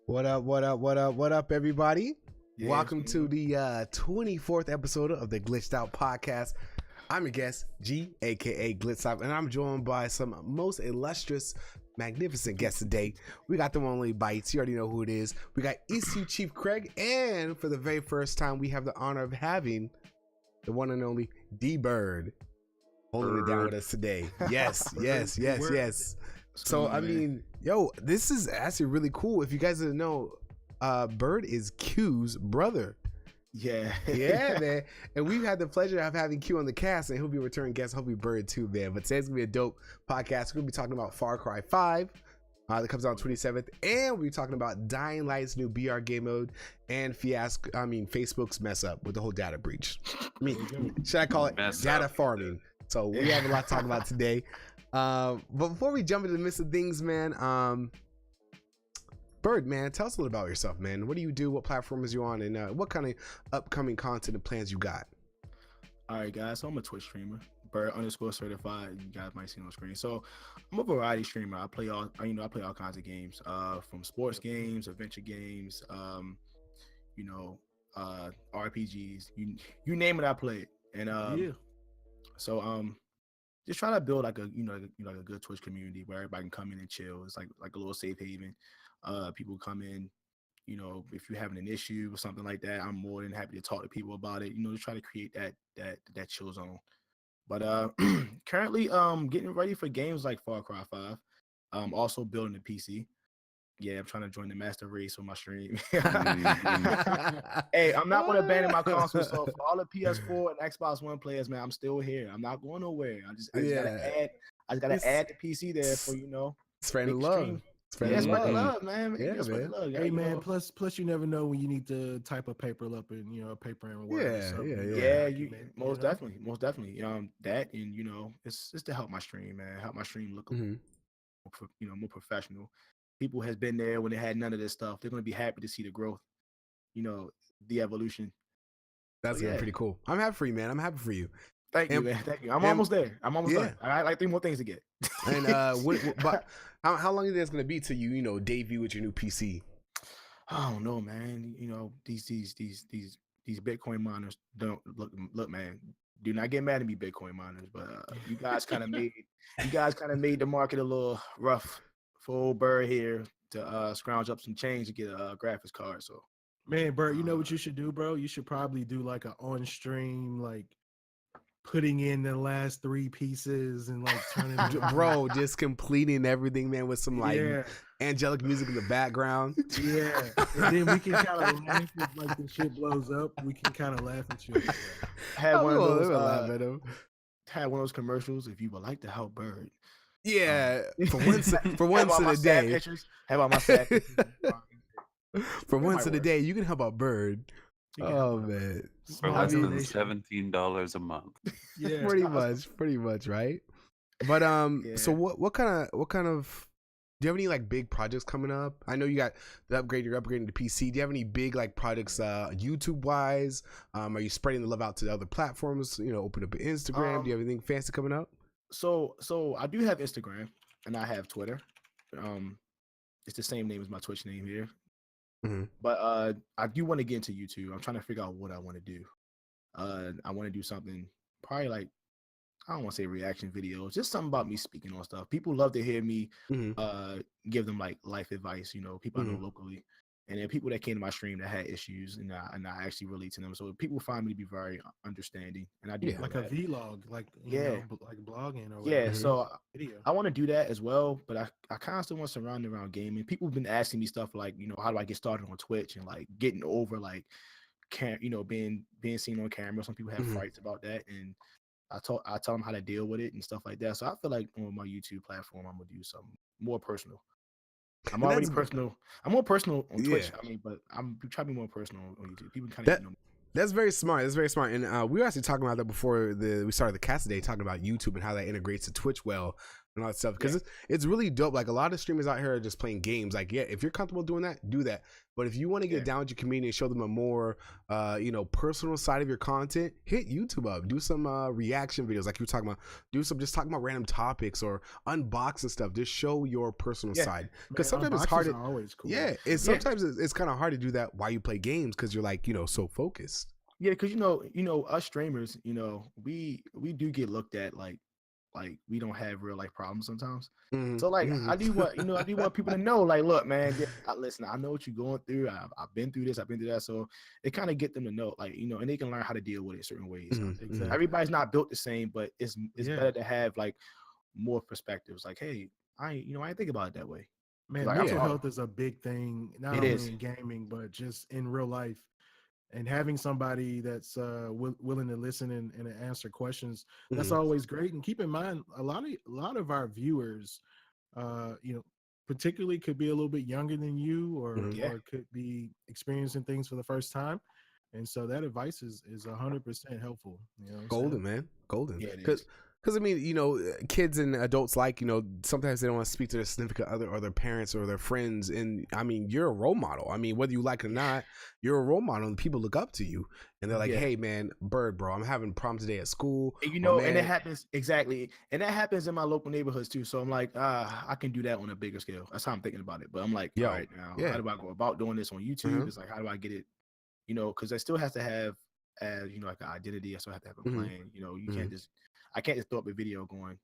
What up, what up, what up, what up, everybody? Yeah, Welcome to the 24th episode of the Glitched Out Podcast. I'm your guest, G, aka Glitz Out, and I'm joined by some most illustrious, magnificent guests today. We got the one only Bites. You already know who it is. We got ECU Chief Craig, and for the very first time, we have the honor of having the one and only D Byrd holding it down with us today. Yes, yes. So, I mean, yo, this is actually really cool. If you guys didn't know, Byrd is Q's brother. Yeah, man. And we've had the pleasure of having Q on the cast, and he'll be a returning guest. He'll be Byrd too, man. But today's gonna be a dope podcast. We're gonna be talking about Far Cry 5 that comes out on 27th, and we'll be talking about Dying Light's new BR game mode and Facebook's mess up with the whole data breach. I mean, should I call it data farming? So we have a lot to talk about today. But before we jump into the midst of things, man, Byrd, man, tell us a little about yourself, man. What do you do? What platforms you on? And what kind of upcoming content and plans you got? All right, guys. So I'm a Twitch streamer, Byrd_certified. You guys might see on screen. So I'm a variety streamer. I play all kinds of games, from sports games, adventure games, RPGs. You name it, I play it. And so just trying to build like a good Twitch community where everybody can come in and chill. It's like a little safe haven. People come in, if you're having an issue or something like that, I'm more than happy to talk to people about it. To try to create that chill zone. But currently, getting ready for games like Far Cry 5. Also building a PC. Yeah, I'm trying to join the master race on my stream. Hey, I'm not going to abandon my console. So for all the PS4 and Xbox One players, man, I'm still here. I'm not going nowhere. I just gotta add the PC there for spreading love. Spreading love, man. Man. Love. Hey, man. Plus, you never know when you need to type a paper up and paper and work. Most definitely. That and it's just to help my stream, man. Help my stream look more professional. People has been there when they had none of this stuff. They're gonna be happy to see the growth, the evolution. That's pretty cool. I'm happy for you, man. I'm happy for you. Thank you, man. Thank you. I'm almost there. Done. I got like 3 more things to get. And but how long is it going to be till you debut with your new PC? I don't know, man. These Bitcoin miners don't look, man. Do not get mad at me, Bitcoin miners. But you guys kind of made the market a little rough for old Byrd here to scrounge up some change to get a graphics card. So, man, Byrd, you know what you should do, bro? You should probably do like an on stream, like putting in the last 3 pieces and like turning bro, just completing everything, man, with some angelic music in the background. Yeah. And then we can kind of laugh if like the shit blows up. We can kind of laugh at you. Had one of those commercials. If you would like to help Byrd. Yeah. For once in a day. How about my sad pictures? For once in a day, you can help out Byrd. Oh man, for less than $17 a month. Yeah, pretty much, right? But so what kind of do you have any like big projects coming up? I know you got you're upgrading the PC. Do you have any big like projects YouTube wise? Are you spreading the love out to the other platforms? Open up an Instagram. Do you have anything fancy coming up? So I do have Instagram and I have Twitter. It's the same name as my Twitch name here. Mm-hmm. But I do want to get into YouTube. I'm trying to figure out what I want to do. I want to do something probably like, I don't want to say reaction videos, just something about me speaking on stuff. People love to hear me give them like life advice, people I know locally. And then people that came to my stream that had issues and I actually relate to them. So people find me to be very understanding. And I do like a vlog, like like blogging or whatever. So video. I want to do that as well, but I constantly want to surround around gaming. People have been asking me stuff like, how do I get started on Twitch and like getting over like being seen on camera. Some people have frights about that, and I tell them how to deal with it and stuff like that. So I feel like on my YouTube platform I'm gonna do something more personal. I'm already personal. I'm more personal on Twitch. But I'm trying to be more personal on YouTube. People kind of know me. That's very smart. And we were actually talking about that before we started the cast today, talking about YouTube and how that integrates to Twitch well. and all that stuff, because it's really dope. Like a lot of streamers out here are just playing games. Like, yeah, if you're comfortable doing that, do that. But if you want to get down with your community and show them a more personal side of your content, hit YouTube up. Do some reaction videos like you were talking about. Just talking about random topics or unboxing stuff. Just show your personal side, because sometimes it's hard. Always cool. Yeah, sometimes it's kind of hard to do that while you play games, because you're like so focused. Yeah, because us streamers, we do get looked at like we don't have real life problems sometimes. Mm-hmm. So like I do want people to know, like, look, man, listen, I know what you're going through. I've been through this, I've been through that. So it kind of get them to know, like, and they can learn how to deal with it certain ways. Mm-hmm. Exactly. Everybody's not built the same, but it's better to have like more perspectives. Like, hey, I didn't think about it that way. Man, mental health is a big thing, not only in gaming, but just in real life. And having somebody that's willing to listen and answer questions, that's always great. And keep in mind, a lot of our viewers, particularly could be a little bit younger than you, or could be experiencing things for the first time. And so that advice is 100% helpful. Golden, man, golden. Yeah, it is. Because I mean, kids and adults sometimes they don't want to speak to their significant other or their parents or their friends. And I mean, you're a role model. I mean, whether you like it or not, you're a role model, and people look up to you. And they're like, "Hey, man, Byrd, bro, I'm having problems today at school." And, and it happens exactly, and that happens in my local neighborhoods too. So I'm like, I can do that on a bigger scale. That's how I'm thinking about it. But I'm like, all right, now, how do I go about doing this on YouTube? It's like, how do I get it? Because I still have to have, like an identity. I still have to have a plan. You can't just. I can't just throw up a video going,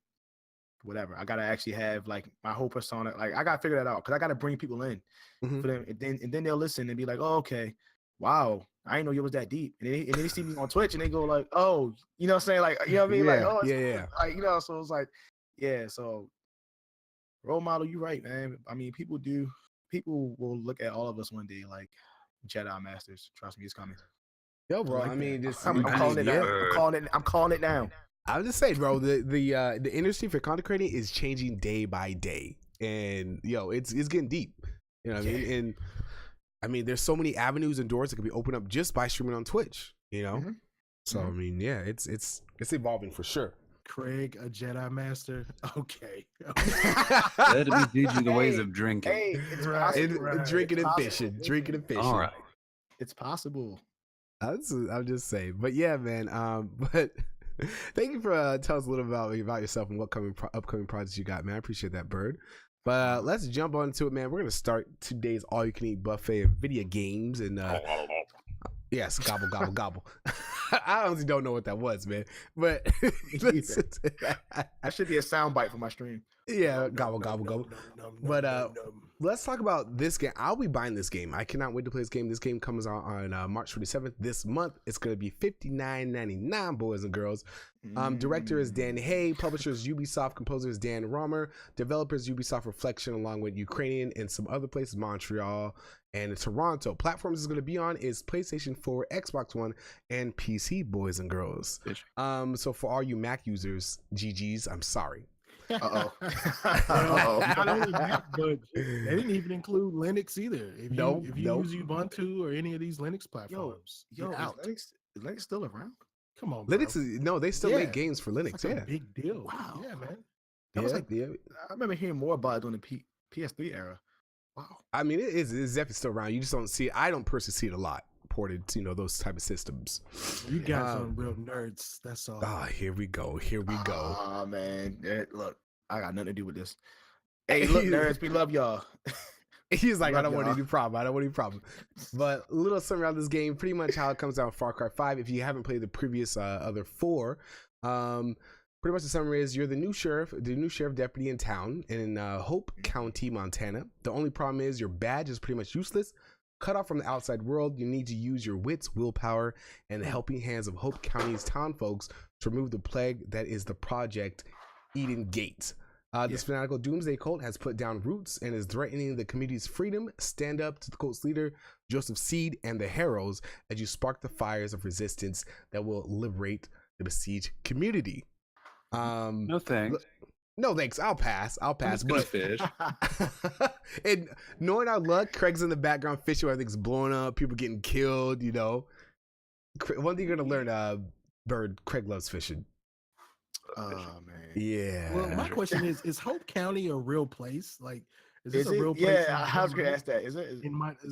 whatever. I gotta actually have like my whole persona. Like I gotta figure that out, because I gotta bring people in for them, and then they'll listen and be like, "Oh, okay, wow, I didn't know you was that deep." And then they see me on Twitch and they go like, "Oh, what I'm saying?" Like, you know what I mean? Like, oh, yeah. Like, so it's like, yeah. So role model, you right, man. I mean, people will look at all of us one day like Jedi masters. Trust me, it's coming. Yo, bro. I mean, I'm calling it down. I'm calling it down. I'm just saying, bro, the industry for content creating is changing day by day, and it's getting deep. You know what I mean? And I mean, there's so many avenues and doors that can be opened up just by streaming on Twitch. So I mean, yeah, it's evolving for sure. Craig, a Jedi master. Okay. Let me teach you the ways of drinking. Hey, it's possible. Drinking and fishing. Drinking and fishing. All right. It's possible. I'm just saying, but yeah, man. But. Thank you for telling us a little about yourself and what upcoming projects you got, man. I appreciate that, Byrd. But let's jump on into it, man. We're gonna start today's all-you-can-eat buffet of video games, and yes, gobble, gobble, gobble. I honestly don't know what that was, man. But that should be a soundbite for my stream. Yeah, gobble, gobble, gobble. But let's talk about this game. I'll be buying this game. I cannot wait to play this game. This game comes out on March 27th this month. It's going to be $59.99, boys and girls. Director is Dan Hay. Publisher is Ubisoft. Composer is Dan Romer. Developers Ubisoft Reflection, along with Ukrainian and some other places, Montreal and Toronto. Platforms is going to be on is PlayStation 4, Xbox One, and PC, boys and girls. So for all you Mac users, GG's, I'm sorry. Not only that, but they didn't even include Linux either. If you use Ubuntu or any of these Linux platforms, is Linux still around? Come on, bro. Linux they still make games for Linux. Like a big deal. Wow. Yeah, man. That was like I remember hearing more about it during the PS3 era. Wow. I mean, it's definitely still around. You just don't see it. I don't personally see it a lot ported to those type of systems. You got some real nerds. That's all. Here we go. Oh man, look, I got nothing to do with this. Hey, look, nerds, we love y'all. He's like, I don't want any problem. But a little something around this game, pretty much how it comes down Far Cry 5. If you haven't played the previous other 4, pretty much the summary is you're the new sheriff deputy in town in Hope County, Montana. The only problem is your badge is pretty much useless. Cut off from the outside world, you need to use your wits, willpower, and the helping hands of Hope County's town folks to remove the plague that is the Project Eden Gate. This fanatical doomsday cult has put down roots and is threatening the community's freedom. Stand up to the cult's leader, Joseph Seed, and the Harrows as you spark the fires of resistance that will liberate the besieged community. No thanks. No thanks. I'll pass. But fish. And knowing our luck, Craig's in the background fishing. Everything's blowing up. People getting killed. One thing you're gonna learn, Byrd, Craig loves fishing. Oh man. Yeah. Well, my question is Hope County a real place? Like, is this Is a it? real place? Yeah, I was gonna ask that. Is it? Is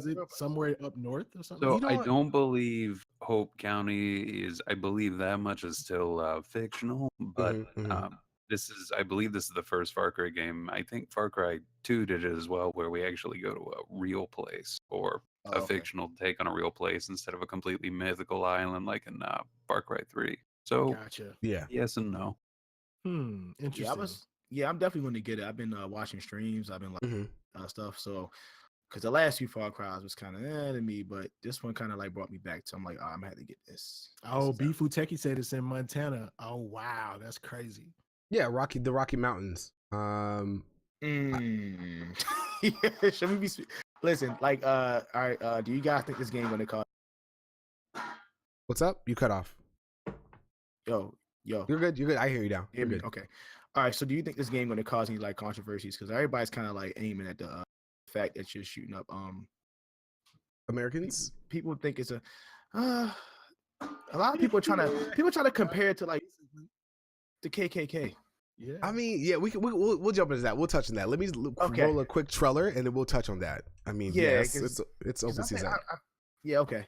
it somewhere up north or something? So You know I what? don't believe Hope County is. I believe that much is still fictional, but I believe this is the first Far Cry game. I think Far Cry 2 did it as well, where we actually go to a real place or a fictional take on a real place instead of a completely mythical island like in Far Cry 3. So Gotcha. Yeah. yes and no. Interesting. I'm definitely going to get it. I've been watching streams. I've been like stuff. So, because the last few Far Cries was kind of to me, but this one kind of like brought me back to. I'm like, I'm gonna have to get this. Oh, B Futeki said it's in Montana. Oh wow, that's crazy. Yeah, the Rocky Mountains. Yeah, should we be? Listen, like, all right. Do you guys think this game gonna cause? What's up? You cut off. Yo. You're good. I hear you now. You're good. Okay. All right. So, do you think this game gonna cause any like controversies? Because everybody's kind of like aiming at the fact that you're shooting up Americans. People think it's a lot of people trying to compare it to like the KKK. Yeah. I mean, yeah, we'll jump into that. We'll touch on that. Let me roll a quick trailer and then we'll touch on that. I mean, yes, it's open season. Yeah. Okay.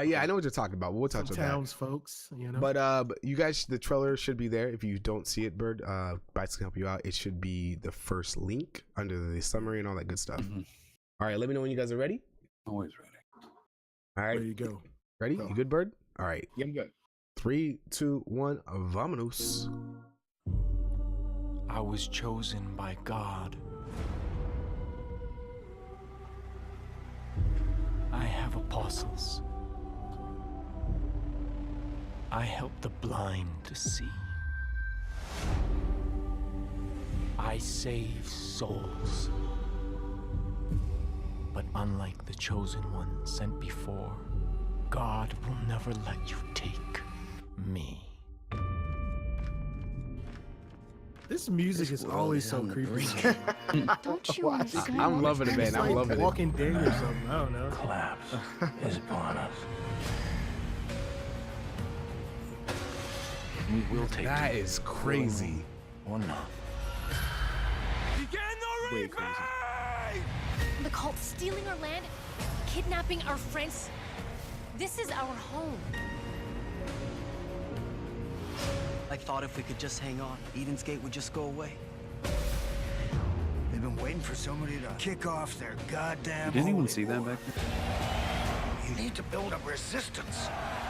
Yeah, I know what you're talking about. We'll touch on that. Folks, you know. But you guys, the trailer should be there. If you don't see it, Bird, Bytes can help you out. It should be the first link under the summary and all that good stuff. All right, let me know when you guys are ready. Always ready. All right, there you go. Ready? You good, Bird? All right. Yeah, I'm good. 3, 2, 1, vamonos. I was chosen by God. I have apostles. I help the blind to see. I save souls. But unlike the chosen one sent before, God will never let you take me. This music is always so creepy. Don't you understand? I'm loving it, man. It's I'm like loving Walking Dead or something. I don't know. Collapse is upon us. We will take That is crazy. or not. Way crazy. The cult's stealing our land, kidnapping our friends. This is our home. I thought if we could just hang on, Eden's Gate would just go away. They've been waiting for somebody to kick off their goddamn. You didn't even holy see that war. back there. You need to build up resistance.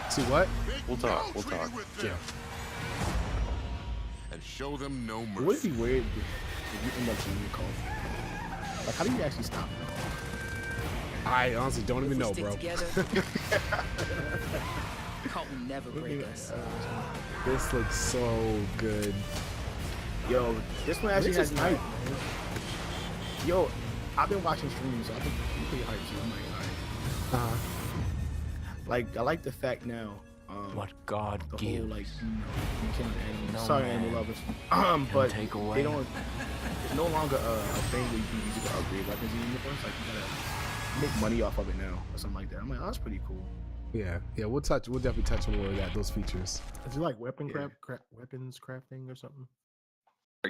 See what? We'll talk. Yeah. And show them no mercy. Would it be weird if you end up seeing your cult? Like, how do you actually stop them? I honestly don't even know, Stick bro. together. Cult will never break us. This looks so good. Yo, this one actually has is night. hype, man. Yo, I've been watching streams, so I think I'm pretty hyped too. I'm like, all right. Like, I like the fact now. What God The gives. whole like, you killing animals. No Sorry, man animal lovers. can But take away. they don't. It's no longer a thing where you can use it to upgrade weapons in the universe. Like, you gotta make money off of it now or something like that. I'm like, oh, that's pretty cool. Yeah, we'll definitely touch on more of that, those features. Is it like weapons Yeah. crafting or something?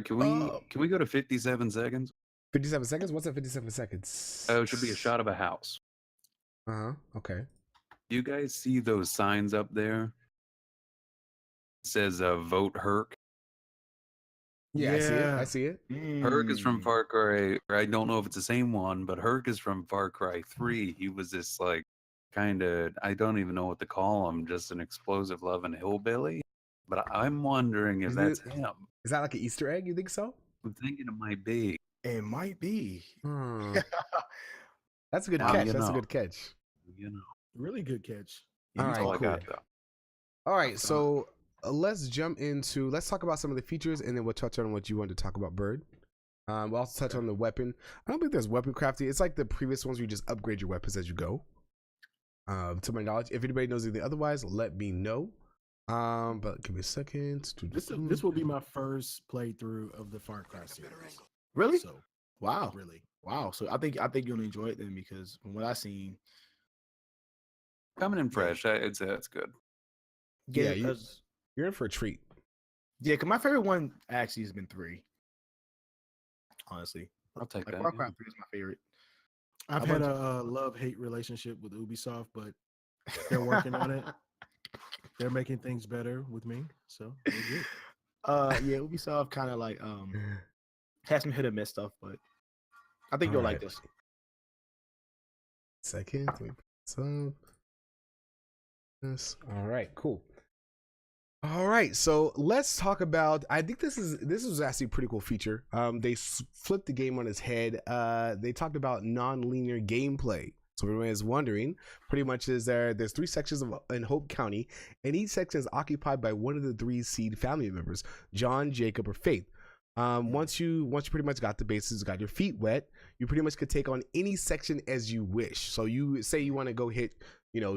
Can we go to 57 seconds? 57 seconds? What's that 57 seconds? Oh, it should be a shot of a house. Okay. You guys see those signs up there? It says vote Herc. Yeah, I see it. Herc is from Far Cry. I don't know if it's the same one, but Herc is from Far Cry 3. He was this like kind of, I don't even know what to call him, just an explosive loving hillbilly. But I'm wondering if that's him. Is that like an Easter egg? You think so? I'm thinking it might be. It might be. That's a good Now catch. you That's a know. good catch. You know. Really good catch. All That's right, all I cool. got though. All right, so let's talk about some of the features, and then we'll touch on what you wanted to talk about, Bird. We'll also touch on the weapon. I don't think there's weapon crafting. It's like the previous ones where you just upgrade your weapons as you go. To my knowledge, if anybody knows anything otherwise, let me know. But give me a second. This will be my first playthrough of the Far Cry series. Really? So Wow. really. Wow. So I think you'll enjoy it then, because from what I've seen, Coming in fresh, I'd say that's good. Yeah, you're in for a treat. Yeah, because my favorite one actually has been 3. Honestly, I'll take like that. Far Cry 3 is my favorite. I've had a love-hate relationship with Ubisoft, but they're working on it. They're making things better with me, so we're good. Yeah, Ubisoft kind of like has some hit or miss stuff, but I think you'll like this. Second, let me put this up. This. All right, cool. All right, so let's talk about. I think this was actually a pretty cool feature. They flipped the game on its head. They talked about non-linear gameplay. So everyone is wondering, pretty much there's 3 sections in Hope County, and each section is occupied by one of the 3 seed family members, John, Jacob, or Faith. Once you pretty much got the bases, got your feet wet, you pretty much could take on any section as you wish. So you say you want to go hit,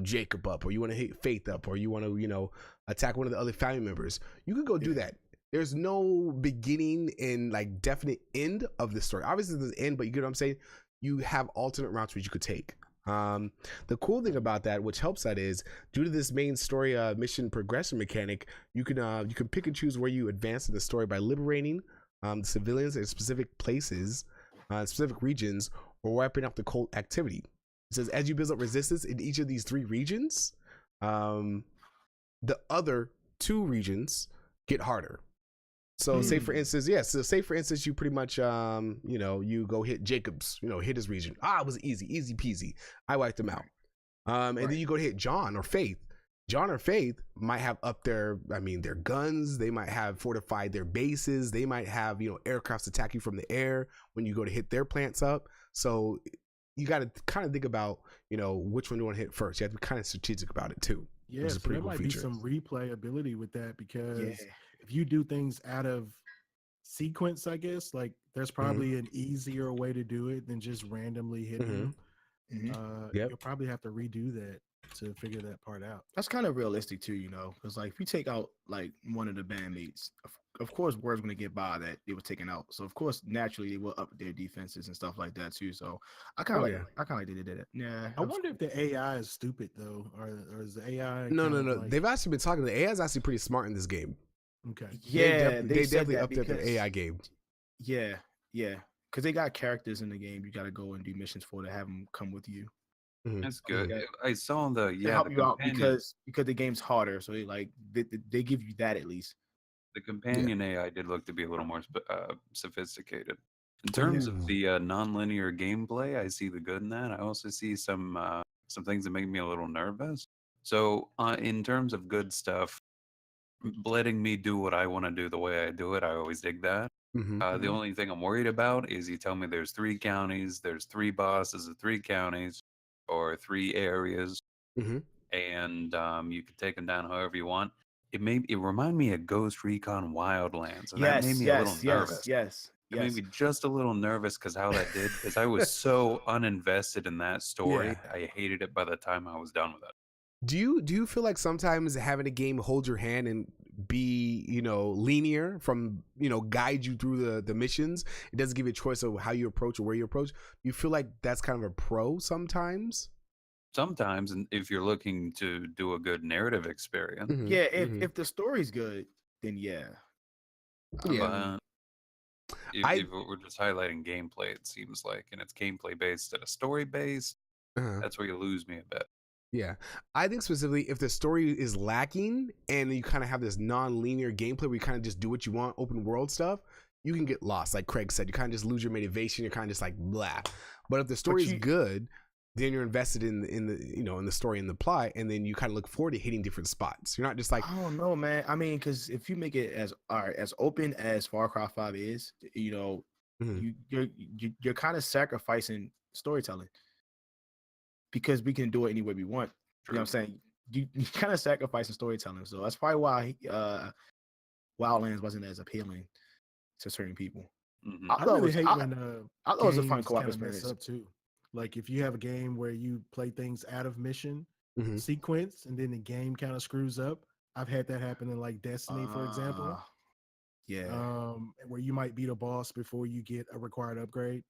Jacob up, or you want to hit Faith up, or you want to, attack one of the other family members. You could go do that. There's no beginning and like definite end of the story. Obviously there's an end, but you get what I'm saying? You have alternate routes which you could take. The cool thing about that, which helps that, is due to this main story mission progression mechanic, you can pick and choose where you advance in the story by liberating civilians in specific places, specific regions, or wiping out the cult activity. It says as you build up resistance in each of these 3 regions, the other 2 regions get harder. So say for instance, you pretty much you go hit Jacob's, hit his region. It was easy peasy. I wiped him out. And then you go to hit John or Faith. John or Faith might have up their guns. They might have fortified their bases. They might have, aircrafts attack you from the air when you go to hit their plants up. So you got to kind of think about, which one you want to hit first. You have to be kind of strategic about it too. Yeah, so there might be some replayability with that, because if you do things out of sequence, I guess, like there's probably an easier way to do it than just randomly hitting them. You'll probably have to redo that to figure that part out. That's kind of realistic too, because like if you take out like one of the bandmates, of course word's going to get by that they were taken out. So of course naturally they will up their defenses and stuff like that too. So I kind of like they did it. Yeah. I wonder if the AI is stupid though, or is the AI? No. Like... They've actually been talking. The AI is actually pretty smart in this game. Okay. Yeah, they definitely upped their AI game. Yeah, because they got characters in the game. You got to go and do missions to have them come with you. That's good. I saw they help you out because the game's harder, so they give you that at least. The companion AI did look to be a little more sophisticated. In terms of the non-linear gameplay, I see the good in that. I also see some things that make me a little nervous. So in terms of good stuff, letting me do what I want to do the way I do it, I always dig that. The only thing I'm worried about is you tell me there's 3 counties, there's 3 bosses of 3 counties, or 3 areas, and you can take them down however you want. It reminded me of Ghost Recon Wildlands, and that made me a little nervous. It made me just a little nervous because how that did is I was so uninvested in that story. I hated it by the time I was done with it. Do you feel like sometimes having a game hold your hand and be linear from guide you through the missions, it doesn't give you a choice of how you approach or where you approach? You feel like that's kind of a pro sometimes? Sometimes, and if you're looking to do a good narrative experience, if the story's good, then But if we're just highlighting gameplay, it seems like, and it's gameplay based instead of story based, that's where you lose me a bit. Yeah, I think specifically if the story is lacking and you kind of have this non-linear gameplay where you kind of just do what you want, open world stuff, you can get lost. Like Craig said, you kind of just lose your motivation. You're kind of just like blah. But if the story is good, then you're invested in the story and the plot, and then you kind of look forward to hitting different spots. You're not just like, I don't know, man. I mean, because if you make it as open as Far Cry 5 is, you're kind of sacrificing storytelling. Because we can do it any way we want. You know what I'm saying? You kind of sacrificing storytelling. So that's probably why Wildlands wasn't as appealing to certain people. I really hate when I thought it was a fun co-op experience. Up too. Like if you have a game where you play things out of mission sequence and then the game kind of screws up. I've had that happen in like Destiny, for example. Where you might beat a boss before you get a required upgrade.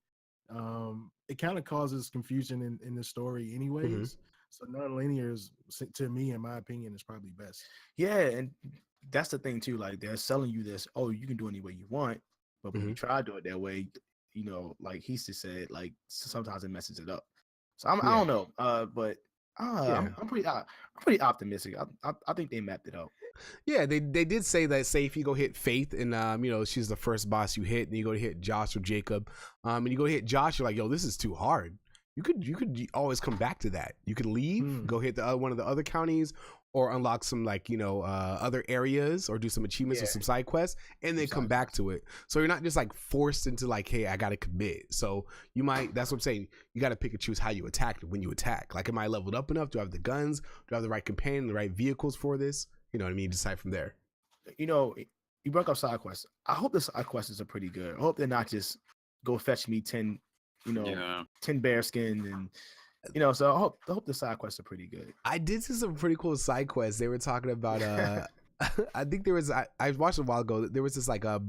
It kind of causes confusion in the story anyways. So non-linear is, to me, in my opinion, is probably best. Yeah, and that's the thing too. Like they're selling you this. Oh, you can do it any way you want, but when you try to do it that way, you know, like he just said, like sometimes it messes it up. So I don't know. But I'm pretty optimistic. I think they mapped it out. Yeah, they did say that. Say if you go hit Faith, and you know she's the first boss you hit, and you go to hit Josh or Jacob, and you go to hit Josh, you're like, yo, this is too hard. You could always come back to that. You could leave, go hit the one of the other counties, or unlock some like other areas, or do some achievements or some side quests, and then come back to it. So you're not just like forced into like, hey, I gotta commit. So you might. That's what I'm saying. You got to pick and choose how you attack when you attack. Like, am I leveled up enough? Do I have the guns? Do I have the right companion, the right vehicles for this? You know what I mean? Decide from there. You know, you brought up side quests. I hope the side quests are pretty good. I hope they're not just go fetch me 10, 10 bear skin and so I hope the side quests are pretty good. I did see some pretty cool side quests. They were talking about I think there was I watched a while ago. There was this like a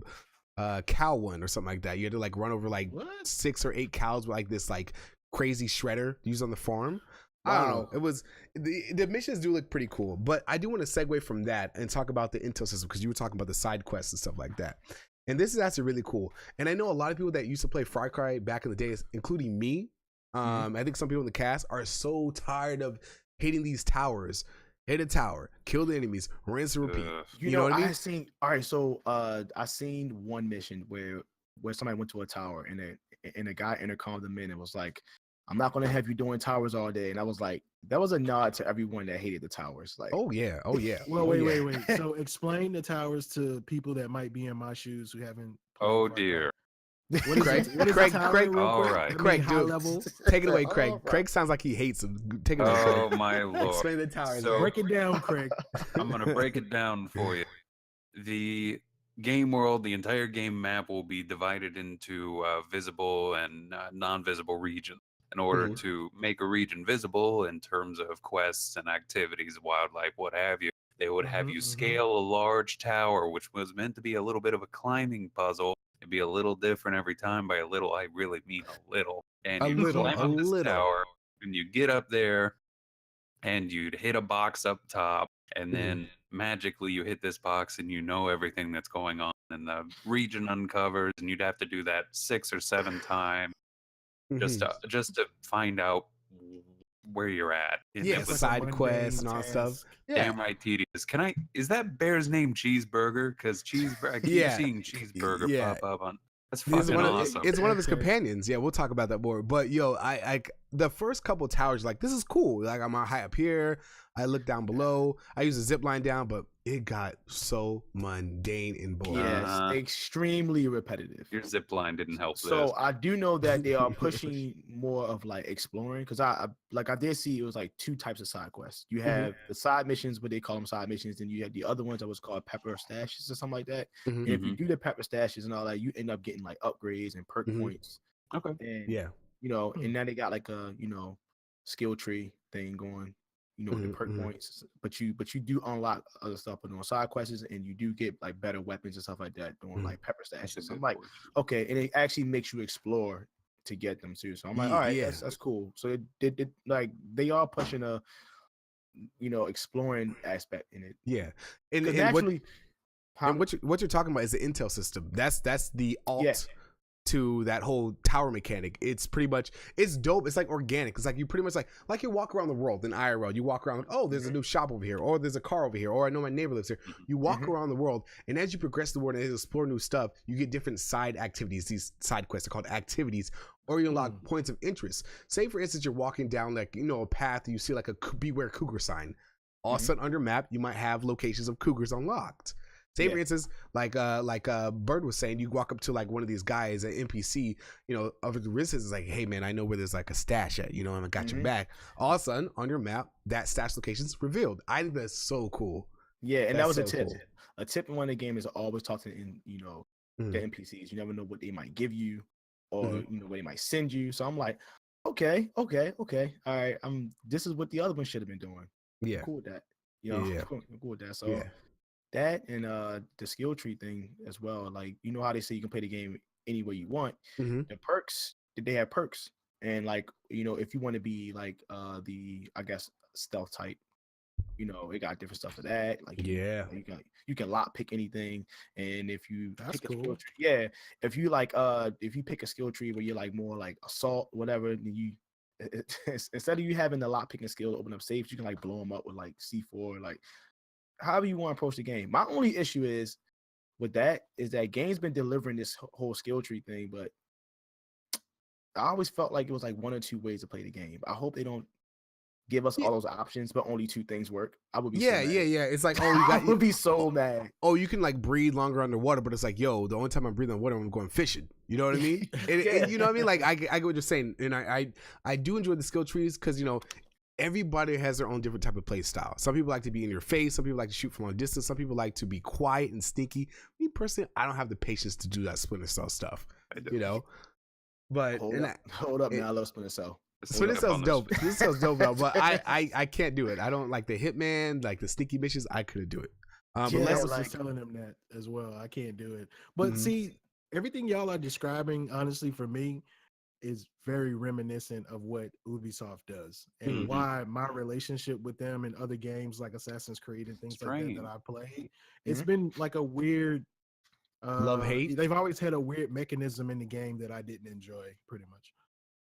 cow one or something like that. You had to like run over like 6 or 8 cows with like this like crazy shredder used on the farm. I don't know. It was the missions do look pretty cool, but I do want to segue from that and talk about the intel system because you were talking about the side quests and stuff like that. And this is actually really cool. And I know a lot of people that used to play Far Cry back in the days, including me. I think some people in the cast are so tired of hitting these towers. Hit a tower, kill the enemies, rinse and repeat. You know what I mean? I seen one mission where somebody went to a tower and a guy intercommed them in and was like, I'm not gonna have you doing towers all day. And I was like, that was a nod to everyone that hated the towers. Like, oh yeah. Well, wait. So explain the towers to people that might be in my shoes who haven't. Oh dear. Craig, all right. Craig, dude, take it away, Craig. Craig sounds like he hates him. Take it away. Oh my lord! Explain the towers. So, break it down, Craig. I'm gonna break it down for you. The game world, the entire game map will be divided into visible and non-visible regions. In order to make a region visible in terms of quests and activities, wildlife, what have you, they would have you scale a large tower, which was meant to be a little bit of a climbing puzzle. It'd be a little different every time. By a little, I really mean a little. And you climb up this tower, and you get up there, and you'd hit a box up top, and then magically you hit this box, and you know everything that's going on, and the region uncovers, and you'd have to do that 6 or 7 times. Just to find out where you're at. Yeah, side quests and all stuff. Yeah. Damn right tedious. Is that bear's name Cheeseburger? Because I keep seeing Cheeseburger pop up on. That's fucking awesome. It's one of his companions. Yeah, we'll talk about that more. But yo, I the first couple towers, like, this is cool. Like, I'm high up here. I look down below. I use a zip line down, but it got so mundane and boring. Yes, extremely repetitive. Your zip line didn't help. So I do know that they are pushing more of like exploring, because I did see it was like 2 types of side quests. You have the side missions, but they call them side missions, and you have the other ones that was called pepper stashes or something like that. And if you do the pepper stashes and all that, you end up getting like upgrades and perk points. Okay. And, and now they got like a skill tree thing going. With the perk points, but you do unlock other stuff on side quests, and you do get like better weapons and stuff like that doing like pepper stashes. I'm like, okay, and it actually makes you explore to get them too. So I'm like, all right, that's cool. So it like they are pushing a exploring aspect in it. Yeah, and naturally, what you're talking about is the intel system. That's the alt. To that whole tower mechanic. It's pretty much, it's dope. It's like organic. It's like you pretty much like you walk around the world in IRL. You walk around, oh, there's a new shop over here, or there's a car over here, or I know my neighbor lives here. You walk around the world, and as you progress the world and explore new stuff, you get different side activities. These side quests are called activities, or you unlock points of interest. Say for instance, you're walking down like a path, you see like a beware cougar sign. All of a sudden on your map, you might have locations of cougars unlocked. Say for instance, like Byrd was saying, you walk up to like one of these guys, an NPC, of the risk is like, hey man, I know where there's like a stash at, and I got your back. All of a sudden on your map, that stash location's revealed. I think that's so cool. Yeah, and that was a tip. Cool. A tip in one of the game is always talk to the NPCs. You never know what they might give you, or what they might send you. So I'm like, okay, all right. This is what the other one should have been doing. Yeah, I'm cool with that. I'm cool with that. So. Yeah. That and the skill tree thing as well. Like, how they say you can play the game any way you want. The perks, they have perks. And like, if you want to be like the, I guess, stealth type, You know, it got different stuff for that. Like you can lock pick anything, and if you pick a skill tree, if you like if you pick a skill tree where you're like more like assault, whatever, then you instead of you having the lock picking skill to open up safes, you can like blow them up with like C4, like however you want to approach the game. My only issue is with that is that game's been delivering this whole skill tree thing, but I always felt like it was like 1 or 2 ways to play the game. I hope they don't give us all those options, but only 2 things work. I would be so mad. It's like, oh, you got. I would be so mad. Oh, you can like breathe longer underwater, but it's like, yo, the only time I'm breathing underwater, I'm going fishing. You know what I mean? and you know what I mean? Like I get what you're saying, and I do enjoy the skill trees because you know everybody has their own different type of play style. Some people like to be in your face. Some people like to shoot from a distance. Some people like to be quiet and sneaky. Me personally, I don't have the patience to do that Splinter Cell stuff. You know, but hold up, man. I love Splinter Cell. Splinter Cell's dope. Splinter Cell's dope, though, but I can't do it. I don't like the Hitman, like the sneaky missions. I couldn't do it. But I was just telling them that as well. I can't do it. But see, everything y'all are describing, honestly, for me, is very reminiscent of what Ubisoft does and why my relationship with them and other games like Assassin's Creed and things like that I played, it's been like a weird love-hate. They've always had a weird mechanism in the game that I didn't enjoy, pretty much.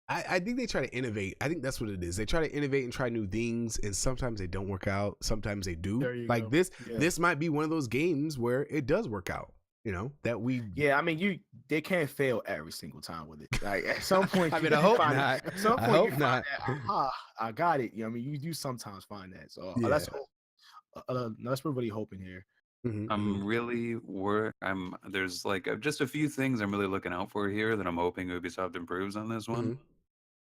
I think they try to innovate. I think that's what it is. They try to innovate and try new things, and sometimes they don't work out. Sometimes they do. Like go. This might be one of those games where it does work out. You know that we. Yeah, I mean, they can't fail every single time with it. Like at some point, I mean, I hope not. At some point, I hope not. I got it. You know, I mean, you do sometimes find that. So let's hope. That's what we're really hoping here. I'm really there's like just a few things I'm really looking out for here that I'm hoping Ubisoft improves on this one.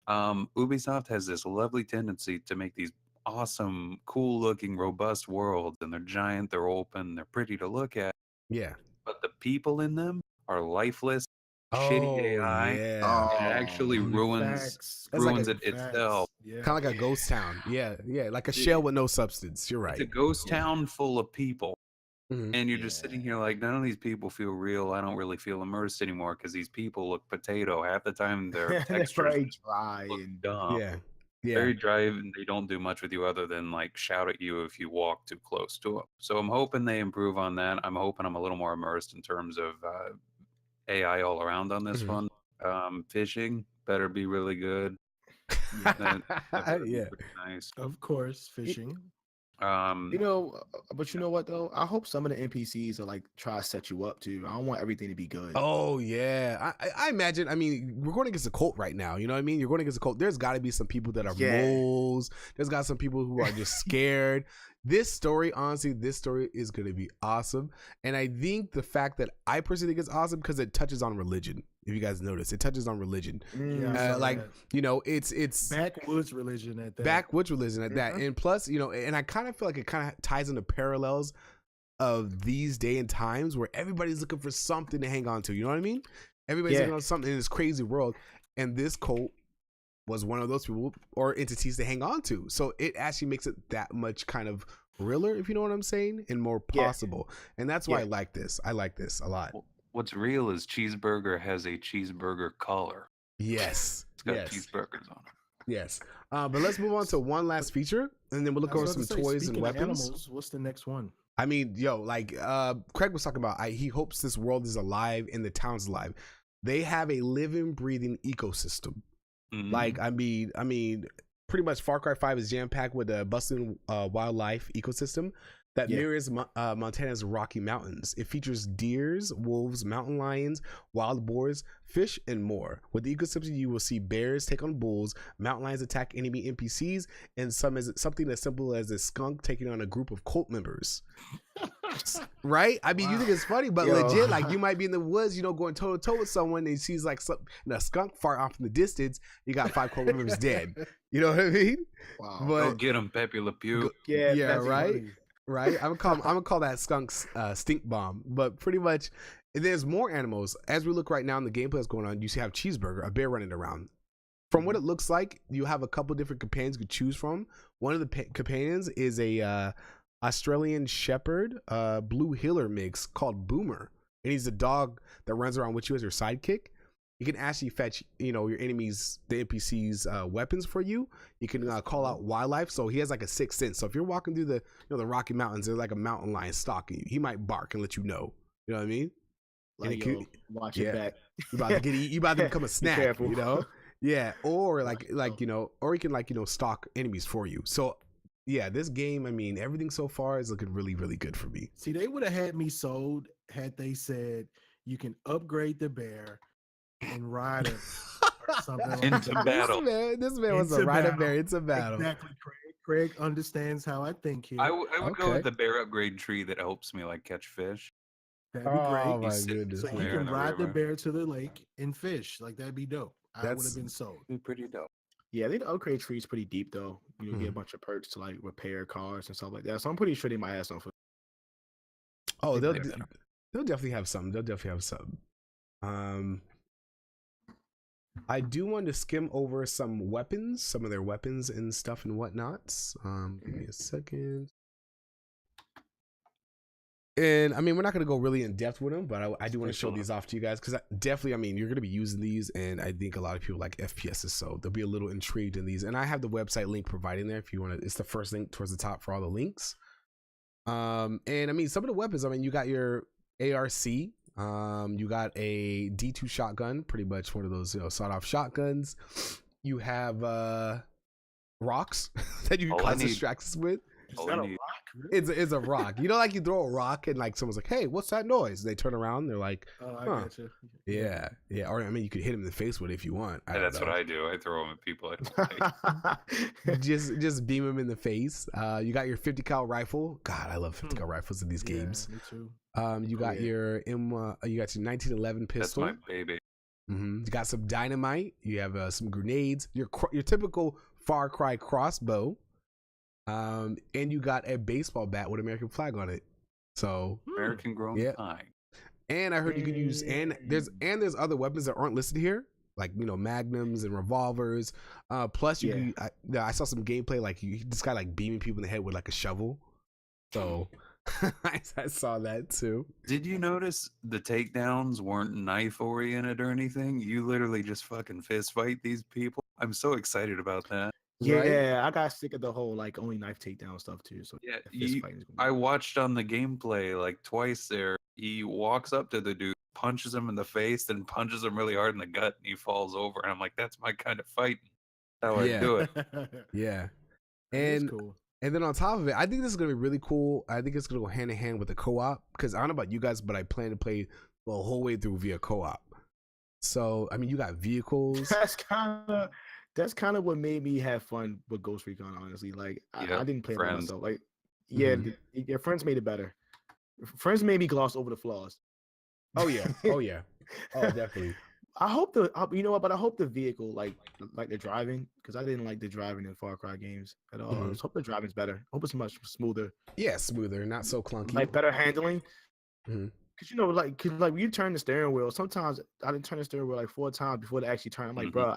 Ubisoft has this lovely tendency to make these awesome, cool looking, robust worlds, and they're giant, they're open, they're pretty to look at. Yeah. But the people in them are lifeless, shitty AI. Yeah. It actually ruins it itself. Yeah. Kind of like a ghost town. Yeah. Like a shell with no substance. You're right. It's a ghost town full of people. And you're just sitting here like, none of these people feel real. I don't really feel immersed anymore because these people look potato. Half the time their textures very dry and dumb. Yeah. Very dry, and they don't do much with you other than like shout at you if you walk too close to them. So I'm hoping they improve on that. I'm hoping I'm a little more immersed in terms of AI all around on this one. Fishing better be really good. That yeah. Nice. Of course, fishing. You know, but you know what though? I hope some of the NPCs are like try to set you up too. I don't want everything to be good. Oh yeah, I imagine. I mean, we're going against a cult right now. You know what I mean? You're going against a cult. There's got to be some people that are moles. There's got some people who are just scared. This story, honestly, is going to be awesome. And I think the fact that I personally think it's awesome because it touches on religion. If you guys notice, it touches on religion. You know, it's backwoods religion at that. Backwoods religion at that. And plus, you know, and I kind of feel like it kind of ties into parallels of these day and times where everybody's looking for something to hang on to. You know what I mean? Everybody's looking on something in this crazy world. And this cult was one of those people or entities to hang on to. So it actually makes it that much kind of realer, if you know what I'm saying, and more possible. And that's why I like this. I like this a lot. What's real is Cheeseburger has a cheeseburger collar. Yes. It's got cheeseburgers on it. Yes. But let's move on to one last feature, and then we'll look over some toys and weapons. Animals, what's the next one? I mean, like Craig was talking about, he hopes this world is alive and the town's alive. They have a living, breathing ecosystem. Like, I mean, pretty much Far Cry 5 is jam-packed with a bustling wildlife ecosystem that mirrors Montana's Rocky Mountains. It features deers, wolves, mountain lions, wild boars, fish, and more. With the ecosystem, you will see bears take on bulls, mountain lions attack enemy NPCs, and something as simple as a skunk taking on a group of cult members. Right? I mean, you think it's funny, but legit, like you might be in the woods, you know, going toe to toe with someone, and he sees like a skunk far off in the distance. You got 5 cult members dead. You know what I mean? Wow. But, go get him, Pepe Le Pew. Yeah, right. Funny. Right, I'm gonna call that skunk's stink bomb. But pretty much, there's more animals. As we look right now in the gameplay that's going on, you see have Cheeseburger, a bear running around. From what it looks like, you have a couple different companions you could choose from. One of the companions is a Australian Shepherd, Blue Heeler mix called Boomer, and he's a dog that runs around with you as your sidekick. you can actually fetch, your enemies, the NPCs, weapons for you. You can call out wildlife. So he has like a sixth sense. So if you're walking through the Rocky Mountains, there's like a mountain lion stalking you. He might bark and let you know. You know what I mean? Like, watch it back. You about to become a snack. Yeah. Or or he can stalk enemies for you. So yeah, this game, I mean, everything so far is looking really, really good for me. See, they would have had me sold had they said you can upgrade the bear and ride it or something like into that. battle. This man was a rider bear into battle. Exactly, Craig understands how I think here. I would go with the bear upgrade tree that helps me like catch fish. That'd be great. Oh my goodness! So you can ride the bear to the lake and fish. Like that'd be dope. I would have been sold. Be pretty dope. Yeah, the upgrade tree is pretty deep though. You get a bunch of perks to like repair cars and stuff like that. So I'm pretty sure they might have something. Oh, they'll definitely have something. They'll definitely have something. I do want to skim over some of their weapons and stuff and whatnot. Give me a second. And I mean, we're not going to go really in depth with them, but I do want to show these off to you guys because definitely, I mean, you're going to be using these, and I think a lot of people like FPSs, so they'll be a little intrigued in these. And I have the website link provided there if you want to. It's the first link towards the top for all the links. And I mean, some of the weapons. I mean, you got your ARC. You got a D2 shotgun, pretty much one of those sawed-off shotguns. You have rocks that you can cause distractions with. Is that a rock? Really? It's a rock. Like you throw a rock and like someone's like, "Hey, what's that noise?" They turn around, they're like, "Oh, I got you." Yeah. Or I mean, you could hit him in the face with it if you want. That's what I do. I throw them at people. I don't like. just beam them in the face. You got your 50 cal rifle. God, I love 50 cal rifles in these games. Me too. You got your you got your 1911 pistol. That's my baby. You got some dynamite. You have some grenades. Your typical Far Cry crossbow. And you got a baseball bat with American flag on it. So American grown pine. And I heard you can use there's other weapons that aren't listed here, like magnums and revolvers. Plus you can I saw some gameplay like this guy like beaming people in the head with like a shovel. So I saw that too. Did you notice the takedowns weren't knife oriented or anything? You literally just fucking fist fight these people. I'm so excited about that. Yeah, right? I got sick of the whole like only knife takedown stuff too. So yeah, I watched on the gameplay like twice there. He walks up to the dude, punches him in the face, then punches him really hard in the gut, and he falls over. And I'm like, that's my kind of fighting. That's how I do it. Yeah, and cool. And then on top of it, I think this is gonna be really cool. I think it's gonna go hand in hand with the co-op because I don't know about you guys, but I plan to play the whole way through via co-op. So I mean, you got vehicles. That's kind of what made me have fun with Ghost Recon, honestly. Like, I didn't play it by myself. Like, your friends made it better. Friends made me gloss over the flaws. Oh, yeah. Oh, definitely. I hope but I hope the vehicle, like the driving, because I didn't like the driving in Far Cry games at all. I just hope the driving's better. I hope it's much smoother. Yeah, smoother, not so clunky. Like, better handling. Because, when you turn the steering wheel, sometimes I didn't turn the steering wheel like 4 times before to actually turn. I'm like, bro,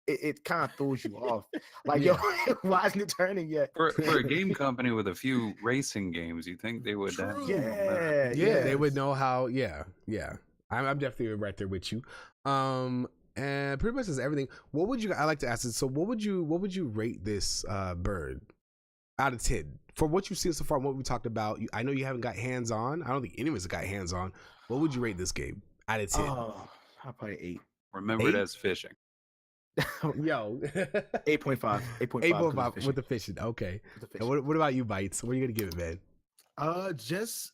it kind of throws you off. Like, yo, why isn't it turning yet? For a game company with a few racing games, you think they would? They would know how. Yeah. I'm definitely right there with you. And pretty much is everything. What would you? I like to ask this. So, what would you rate this Byrd out of 10 for what you've seen so far? And what we talked about. I know you haven't got hands on. I don't think anyone's got hands on. What would you rate this game out of 10? Oh, I'll probably 8. Remember it as fishing. Yo, 8.5. 8.5 with the fishing. Okay. And what about you, Bites? What are you gonna give it, man? Just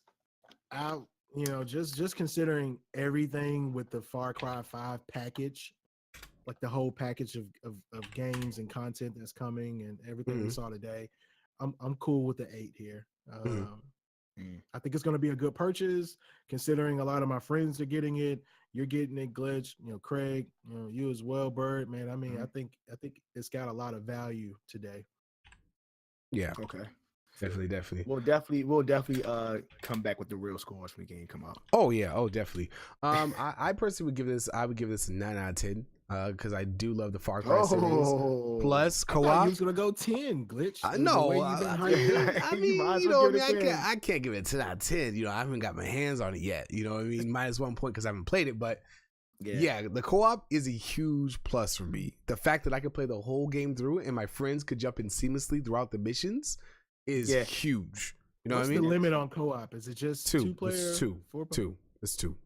considering everything with the Far Cry 5 package, like the whole package of games and content that's coming and everything we saw today, I'm cool with the 8 here. I think it's going to be a good purchase, considering a lot of my friends are getting it. You're getting it, Glitch. Craig. You as well, Byrd. Man, I mean, I think it's got a lot of value today. Yeah. Okay. Definitely. We'll definitely come back with the real scores when the game come out. Oh yeah. Oh definitely. I personally would give this. I would give this a 9 out of 10. Because I do love the Far Cry series. Plus co-op. He was gonna go 10, Glitch. I know. I mean, I can't give it a 10 out of 10. I haven't got my hands on it yet. You know what I mean? Minus 1 point because I haven't played it, but Yeah, the co-op is a huge plus for me. The fact that I could play the whole game through and my friends could jump in seamlessly throughout the missions is huge. You know what I mean? What's the limit on co-op? Is it just two player? It's two. 4 Two. It's two.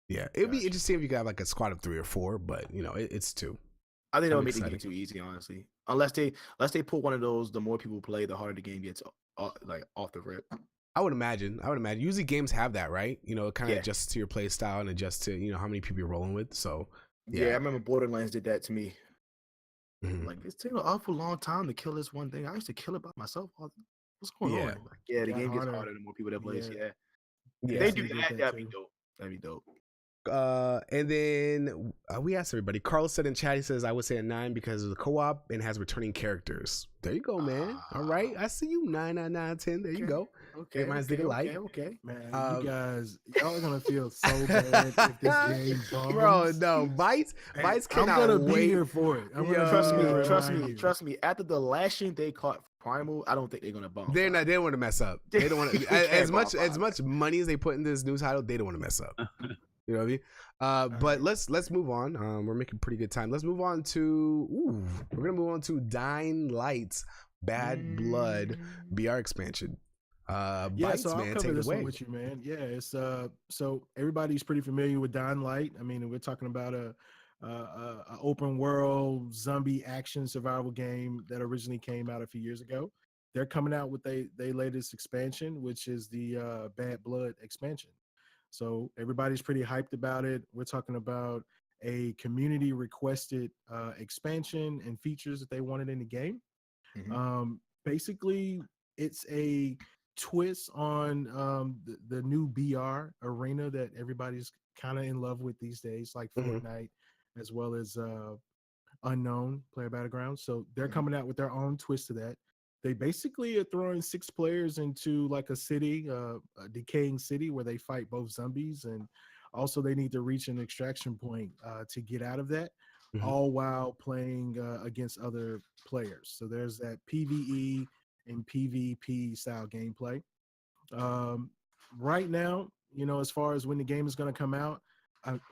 Yeah, it'd be interesting if you got like a squad of 3 or 4, but it's 2. I think that would make the game too easy, honestly. Unless they put one of those, the more people play, the harder the game gets, like off the rip. I would imagine. Usually games have that, right? You know, it kind of adjusts to your play style and adjusts to how many people you're rolling with. So yeah, I remember Borderlands did that to me. Like, it's taking an awful long time to kill this one thing. I used to kill it by myself. What's going on? Like, the game gets harder the more people that plays. Yeah. They do that. That'd be dope. That'd be dope. And then we asked everybody. Carlos said in chat, he says, I would say a 9 because of the co-op and has returning characters. There you go, man. All right. I see you. 9, 10. There you go. Okay. Mine's okay. Man, y'all are going to feel so bad if this game bombs. Bro, no. Vice cannot I'm going to wait. be here for it. Trust me. After the lashing they caught Primal, I don't think they're going to bump. They don't want to mess up. They don't want to. as much money as they put in this new title, they don't want to mess up. You know what I mean? But let's move on. We're making pretty good time. Let's move on to we're gonna move on to Dying Light's Bad Blood BR expansion. Bites, so I'll man, cover take this it away. one with you, man. Yeah, it's so everybody's pretty familiar with Dying Light. I mean, we're talking about a open world zombie action survival game that originally came out a few years ago. They're coming out with their latest expansion, which is the Bad Blood expansion. So everybody's pretty hyped about it. We're talking about a community requested expansion and features that they wanted in the game. Basically, it's a twist on the new BR arena that everybody's kind of in love with these days, like Fortnite, as well as Unknown Player Battlegrounds. So they're coming out with their own twist to that. They basically are throwing 6 players into like a city, a decaying city where they fight both zombies, and also they need to reach an extraction point to get out of that, all while playing against other players. So there's that PvE and PvP style gameplay. Right now, as far as when the game is going to come out,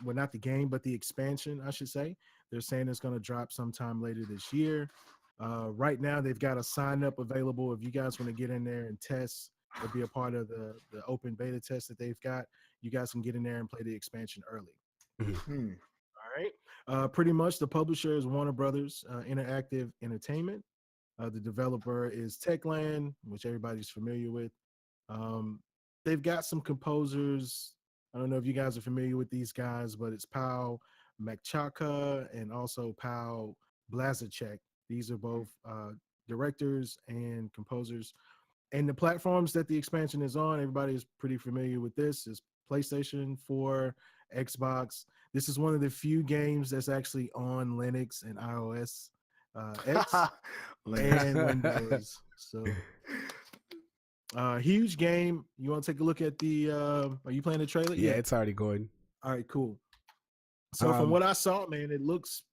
well, not the game, but the expansion, I should say, they're saying it's going to drop sometime later this year. Right now, they've got a sign up available. If you guys want to get in there and test or be a part of the open beta test that they've got, you guys can get in there and play the expansion early. All right. Pretty much the publisher is Warner Brothers Interactive Entertainment. The developer is Techland, which everybody's familiar with. They've got some composers. I don't know if you guys are familiar with these guys, but it's Pal Makchaka and also Pal Blazachek. These are both directors and composers. And the platforms that the expansion is on, everybody is pretty familiar with this, is PlayStation 4, Xbox. This is one of the few games that's actually on Linux and iOS X and Windows. So huge game. You want to take a look at the are you playing the trailer? Yeah, it's already going. All right, cool. So from what I saw, man, it looks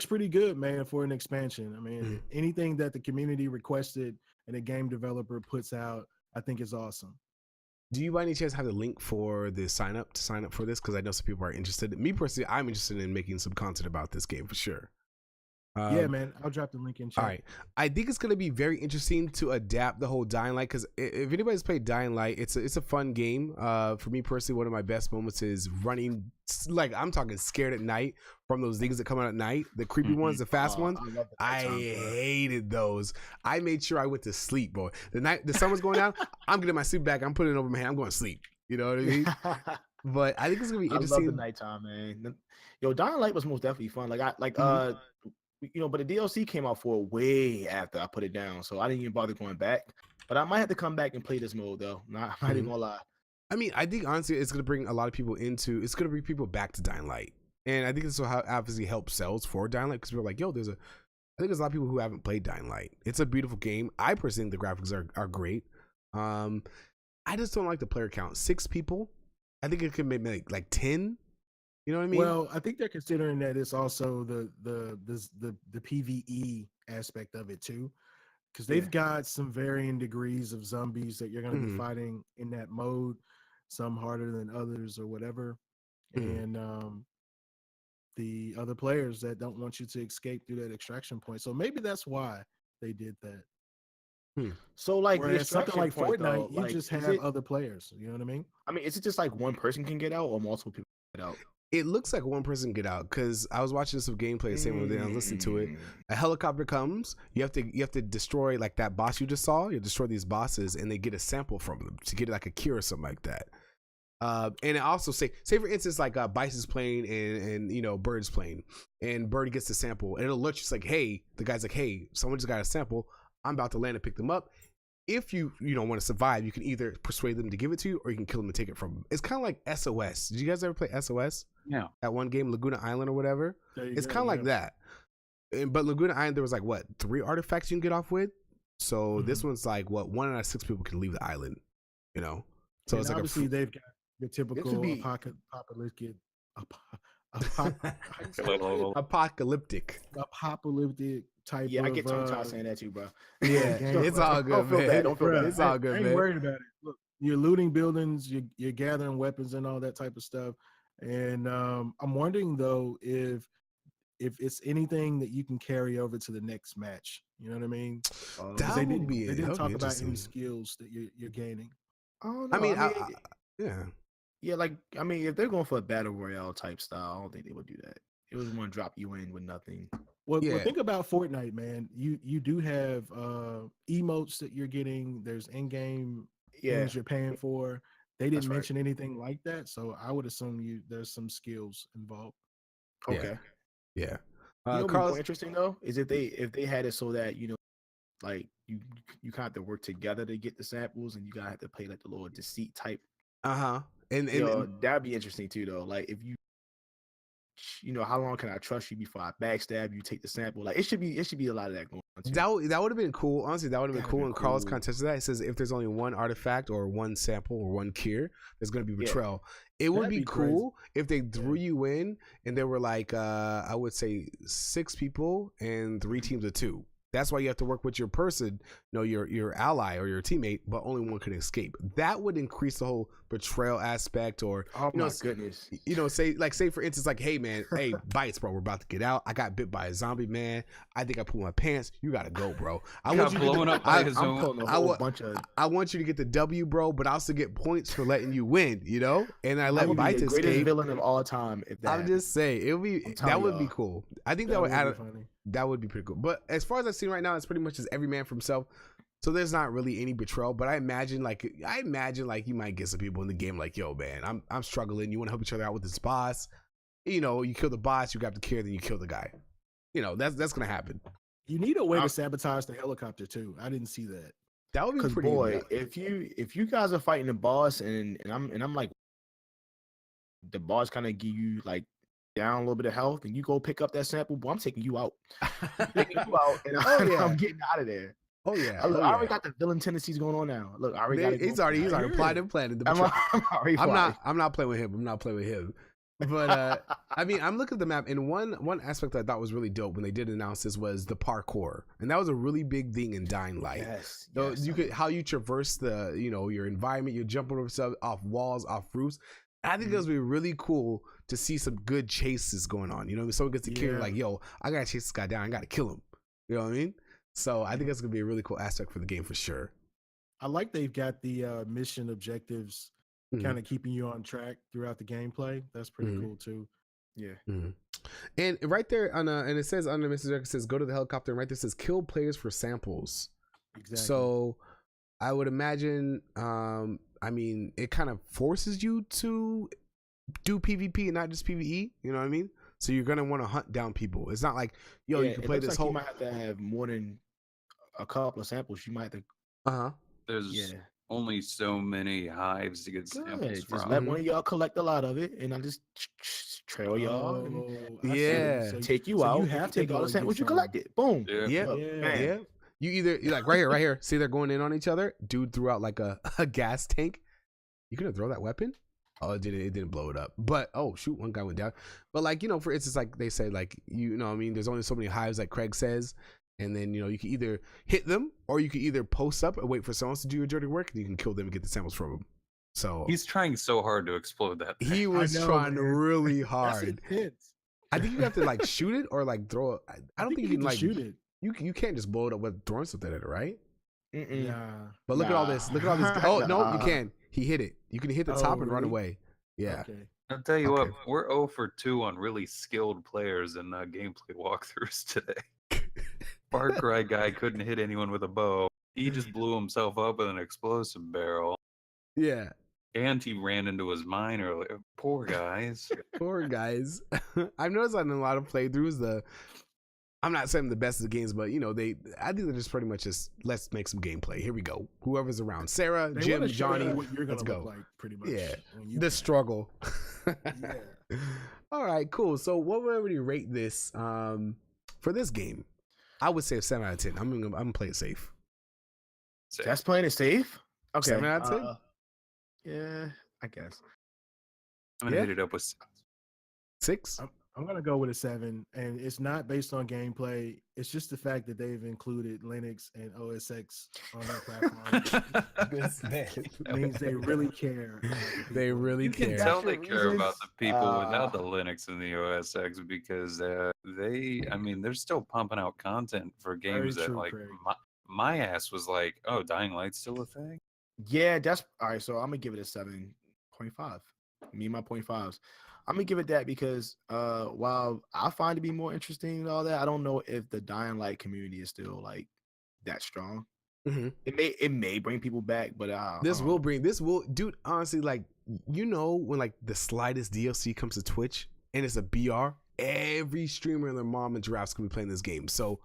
pretty good, man, for an expansion. I mean, anything that the community requested and a game developer puts out, I think is awesome. Do you by any chance have the link for the sign up for this? Because I know some people are interested. Me personally, I'm interested in making some content about this game for sure. Yeah, man, I'll drop the link in chat. All right. I think it's going to be very interesting to adapt the whole Dying Light, because if anybody's played Dying Light, it's a fun game. For me personally, one of my best moments is running, like I'm talking scared at night from those things that come out at night, the creepy ones, the fast ones. I hated those. I made sure I went to sleep, boy. The sun was going down, I'm getting my sleep back. I'm putting it over my hand. I'm going to sleep. You know what I mean? But I think it's going to be interesting. I love the nighttime, man. Yo, Dying Light was most definitely fun. But the DLC came out for way after I put it down, so I didn't even bother going back. But I might have to come back and play this mode, though. I'm not even gonna lie. I mean, I think honestly, it's gonna bring a lot of people it's gonna bring people back to Dying Light, and I think this will obviously help sales for Dying Light, because we're like, yo, I think there's a lot of people who haven't played Dying Light. It's a beautiful game. I personally think the graphics are great. I just don't like the player count. 6 people. I think it could make like 10. You know what I mean? Well, I think they're considering that it's also the PvE aspect of it too, because they've got some varying degrees of zombies that you're going to be fighting in that mode. Some harder than others or whatever. and the other players that don't want you to escape through that extraction point. So maybe that's why they did that. So like, whereas something like point, Fortnite, though, you like, just have other players. You know what I mean? I mean, is it just like one person can get out, or multiple people get out? It looks like one person get out, because I was watching some gameplay the same way I listened to it. A helicopter comes, you have to destroy like that boss you just saw. You destroy these bosses, and they get a sample from them to get like a cure or something like that. And it also say for instance, like Bice's playing and you know Byrd's playing, and Byrd gets the sample, and it'll alert you. It's like, hey, the guy's like, hey, someone just got a sample. I'm about to land and pick them up. If you don't want to survive, you can either persuade them to give it to you, or you can kill them and take it from them. It's kind of like SOS. Did you guys ever play SOS? Yeah. That one game, Laguna Island or whatever. It's kind of like that. But Laguna Island, there was like 3 artifacts you can get off with. So this one's like 1 out of 6 people can leave the island. You know. So it's like obviously they've got the typical apocalyptic type. Yeah, I get tongue tied saying that too, bro. Yeah, it's all good, man. Don't feel bad. It's all good, man. I ain't worried about it. Look, you're looting buildings, you're gathering weapons and all that type of stuff. And I'm wondering though if it's anything that you can carry over to the next match. You know what I mean? They didn't talk about any skills that you're gaining. Oh no, yeah. Like, I mean, if they're going for a battle royale type style, I don't think they would do that. It was one drop you in with nothing. Well, think about Fortnite, man. You do have emotes that you're getting. There's in-game things you're paying for. They didn't mention anything like that, so I would assume there's some skills involved. Okay. Yeah. You know what's more interesting though is if they had it so that like you kind of have to work together to get the samples, and you gotta have to play like the little deceit type. And that'd be interesting too though. Like if how long can I trust you before I backstab you, take the sample? Like it should be a lot of that going on too. That would have been cool. Honestly, that would have been cool. And Carlos kind of touched that. It says if there's only one artifact or one sample or one cure, there's going to be betrayal. It would be cool if they threw you in and there were like I would say 6 people and 3 teams of 2. That's why you have to work with your person, your ally or your teammate, but only one can escape. That would increase the whole betrayal aspect, or my goodness. Say for instance, like, hey man, hey Bites, bro, we're about to get out. I got bit by a zombie, man. I think I put my pants. You gotta go, bro. I want you to get the W, bro, but I also get points for letting you win. And I let Bites escape. Greatest villain of all time. I'm just saying, that would be cool. I think that would add. That would be pretty cool. But as far as I've seen right now, it's pretty much just every man for himself. So there's not really any betrayal. But I imagine like you might get some people in the game like, yo, man, I'm struggling. You want to help each other out with this boss. You kill the boss, you grab the cure, then you kill the guy. That's gonna happen. You need a way to sabotage the helicopter too. I didn't see that. That would be pretty. Boy, if you guys are fighting the boss and I'm like, the boss kind of give you like down a little bit of health, and you go pick up that sample, boy, I'm taking you out. And I'm getting out of there. Oh yeah. I already got the villain tendencies going on now. Look, I already got it. He's already plotted and planned. I'm not playing with him. But I mean, I'm looking at the map, and one aspect that I thought was really dope when they did announce this was the parkour, and that was a really big thing in Dying Light. Yes. How you traverse the your environment, you're jumping over stuff, off walls, off roofs. I think it would be really cool to see some good chases going on. Someone gets the killer like, yo, I gotta chase this guy down, I gotta kill him. You know what I mean? So I think that's gonna be a really cool aspect for the game for sure. I like they've got the mission objectives kind of keeping you on track throughout the gameplay. That's pretty cool too. Yeah. And right there and it says under Mrs. Record says go to the helicopter, and right there says kill players for samples. Exactly. So I would imagine I mean, it kind of forces you to do PvP and not just PvE. You know what I mean? So you're gonna want to hunt down people. It's not like, yo, you can play this whole. You might have to have more than a couple of samples. You might have to. There's only so many hives to get samples from. Just let one of y'all collect a lot of it, and I just trail y'all. Take you out. You have to take all the samples you collected. Boom. Yeah. You're like right here. See, they're going in on each other. Dude threw out like a gas tank. You gonna throw that weapon? Oh, it didn't blow it up. But oh shoot, one guy went down. But like, for instance, like they say, like, I mean, there's only so many hives, like Craig says, and then you can either hit them, or you can either post up and wait for someone else to do your dirty work, and you can kill them and get the samples from them. So he's trying so hard to explode that thing. he was trying really hard. That's intense. I think you have to like shoot it or like throw it. I don't think you can like shoot it. You can't just blow it up with throwing something at it, right? Yeah. But look at all this. Look at all this. Oh no, you can. He hit it. You can hit the top and run away. Yeah. Okay. I'll tell you what, we're 0 for 2 on really skilled players in gameplay walkthroughs today. Far Cry guy couldn't hit anyone with a bow. He just blew himself up with an explosive barrel. Yeah. And he ran into his mine earlier. Poor guys. Poor guys. I've noticed that in a lot of playthroughs, I'm not saying the best of the games, but you know, I think they're just pretty much just let's make some gameplay. Here we go. Whoever's around, Sarah, Jim, Johnny, what you're gonna let's go. look like, pretty much. Yeah, the struggle. Yeah. All right, cool. So, what would you rate this for this game? I would say a 7 out of 10. I'm gonna play it safe. That's playing it safe. Okay, 7 out of 10. Yeah, I guess. I'm gonna hit it up with 6. I'm gonna go with a 7, and it's not based on gameplay. It's just the fact that they've included Linux and OS X on their platform. Means they really care. They really care. You can tell they care about the people without the Linux and the OS X because they're still pumping out content for games that like my ass was like, oh, Dying Light's still a thing. Yeah, that's all right. So I'm gonna give it a 7.5. Me and my 0.5s. I'm gonna give it that because while I find it to be more interesting and all that, I don't know if the Dying Light community is still like that strong. Mm-hmm. It may bring people back, but this will, dude. Honestly, like when like the slightest DLC comes to Twitch and it's a BR, every streamer and their mom and giraffes can be playing this game. So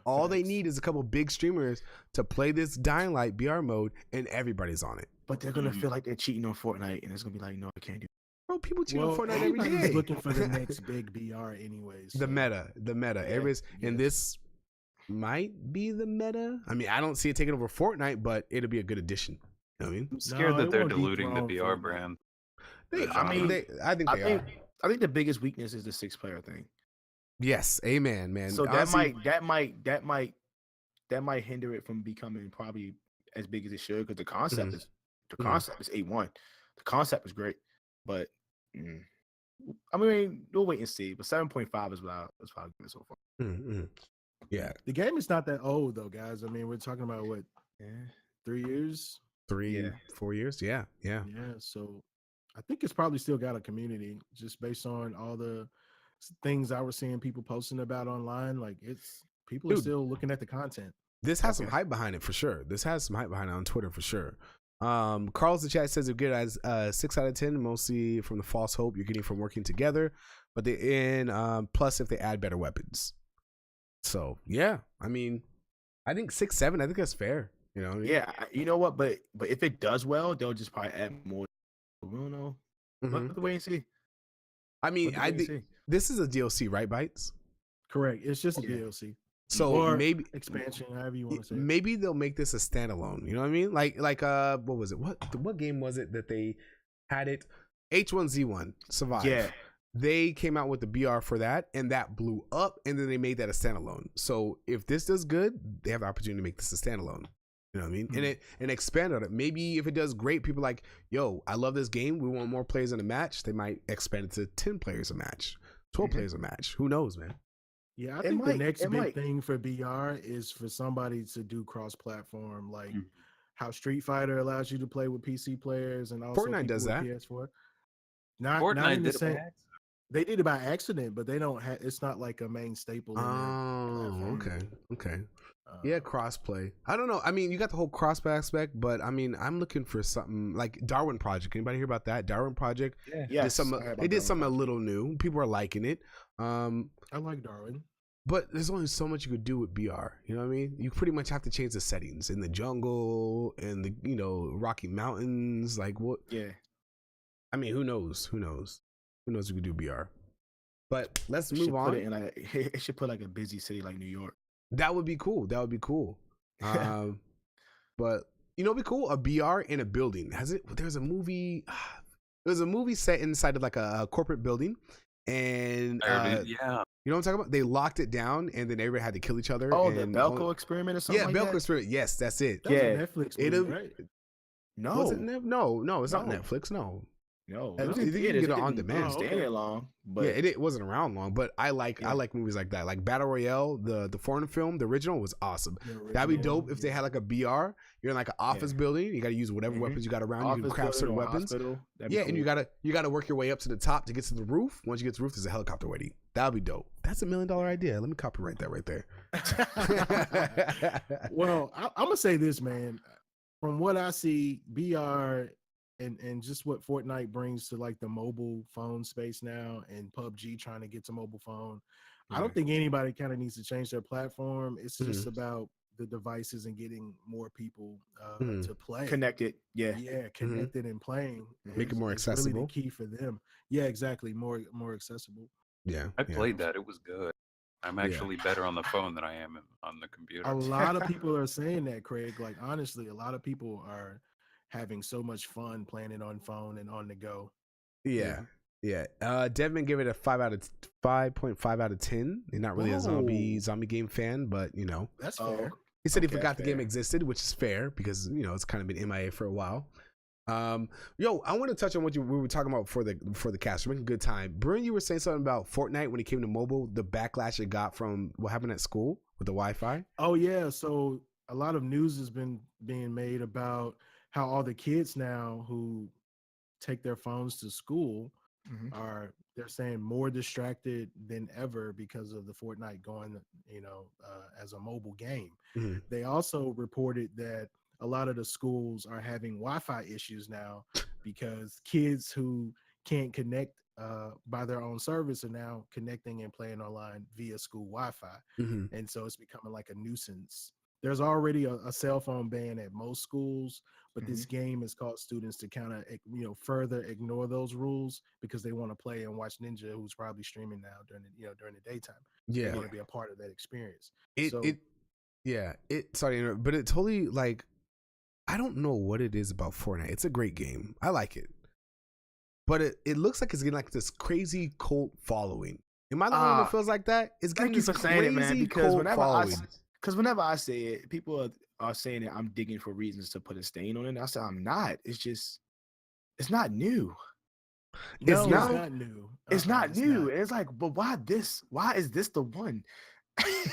all they need is a couple big streamers to play this Dying Light BR mode, and everybody's on it. But they're gonna feel like they're cheating on Fortnite, and it's gonna be like, no, I can't do. Bro, people cheat on Fortnite every day. Looking for the next big BR, anyways. The meta. Everybody's, and this might be the meta. I mean, I don't see it taking over Fortnite, but it'll be a good addition. You know what I mean? I'm scared that they're diluting the BR brand. I think they are. I think the biggest weakness is the 6-player thing. Yes, amen, man. So that might hinder it from becoming probably as big as it should because the concept is A1. The concept is great, but I mean we'll wait and see. But 7.5 is what I'll give it so far. Mm-hmm. Yeah, the game is not that old though, guys. I mean, we're talking about what 3 years, 4 years. Yeah. So I think it's probably still got a community just based on all the things I was seeing people posting about online. Like people are still looking at the content. This has some hype behind it for sure. This has some hype behind it on Twitter for sure. Carl's the chat says it's good as 6 out of 10, mostly from the false hope you're getting from working together, but plus if they add better weapons. So yeah, I mean, I think 6, 7. I think that's fair. You know. Yeah, you know what? But if it does well, they'll just probably add more. We don't know. We'll have to wait and see. I mean, I think this is a DLC, right, Bites? Correct. It's just a DLC. So or maybe expansion, however you want to say. Maybe they'll make this a standalone. You know what I mean? Like what was it? What game was it that they had it? H1Z1 Survive. Yeah. They came out with the BR for that, and that blew up, and then they made that a standalone. So if this does good, they have the opportunity to make this a standalone. You know what I mean? And expand on it. Maybe if it does great, people are like, yo, I love this game. We want more players in a match. They might expand it to 10 players a match, 12 players a match. Who knows, man? Yeah, I think the next big thing for BR is for somebody to do cross-platform, like how Street Fighter allows you to play with PC players and also Fortnite does that. PS4. Fortnite did the same. They did it by accident, but they don't have. It's not like a main staple. Okay. Yeah, crossplay. I don't know. I mean, you got the whole crossplay aspect, but I mean, I'm looking for something like Darwin Project. Anybody hear about that? Darwin Project. Yeah. They did something a little new. People are liking it. I like Darwin. But there's only so much you could do with BR. You know what I mean? You pretty much have to change the settings in the jungle and the Rocky Mountains. Like what? Yeah. I mean, who knows? Who knows you could do BR? But let's move on. It should put like a busy city like New York. That would be cool. But it'd be cool. A BR in a building. There's a movie. There's a movie set inside of like a corporate building, and you know what I'm talking about? They locked it down, and then everybody had to kill each other. Oh, the Belko experiment or something. Yeah, Belko experiment. Yes, that's it. That was a Netflix movie, right? No, Was it no, it's not No. Netflix. No, no. I It was think in you can theaters. get it It on didn't demand. stay there long, but yeah, it wasn't around long, but I like movies like that. Like Battle Royale, the foreign film, the original was awesome. That'd be dope if they had like a BR. You're in like an office building. You got to use whatever weapons you got around. You can office craft certain building or weapons. hospital, that'd be Yeah, and you cool. gotta work your way up to the top to get to the roof. Once you get to the roof, there's a helicopter waiting. That'd be dope. That's $1 million idea. Let me copyright that right there. Well, I'm gonna say this, man. From what I see, BR and just what Fortnite brings to like the mobile phone space now, and PUBG trying to get to mobile phone, I don't think anybody kind of needs to change their platform. It's just about the devices and getting more people to play Connected. Yeah. connected and playing. Make it more It's really accessible. the key for them. Yeah, exactly. More accessible. Yeah, I played that. It was good. I'm actually better on the phone than I am on the computer. A lot of people are saying that, Craig. Like honestly, a lot of people are having so much fun playing it on phone and on the go. Yeah. Devin gave it a 5.5 out of 10. He's not really a zombie game fan, but you know, That's fair. he said he forgot the game existed, which is fair because you know it's kind of been MIA for a while. I want to touch on what we were talking about before the cast. We're making good time. Bryn, you were saying something about Fortnite when it came to mobile, the backlash it got from what happened at school with the Wi-Fi. Oh yeah, so a lot of news has been being made about how all the kids now who take their phones to school they're saying more distracted than ever because of the Fortnite going, as a mobile game. They also reported that a lot of the schools are having Wi-Fi issues now because kids who can't connect by their own service are now connecting and playing online via school Wi-Fi. And so it's becoming like a nuisance. There's already a cell phone ban at most schools, but this game has caused students to kind of, further ignore those rules because they want to play and watch Ninja, who's probably streaming now during the daytime. Yeah, they want to be a part of that experience. But it totally like, I don't know what it is about Fortnite. It's a great game. I like it, but it looks like it's getting like this crazy cult following. Am I the one that feels like that? It's getting this crazy cult following. Because whenever I say it, people are saying that I'm digging for reasons to put a stain on it. I said I'm not. It's not new. It's not new. It's not new. It's like, but why this? Why is this the one?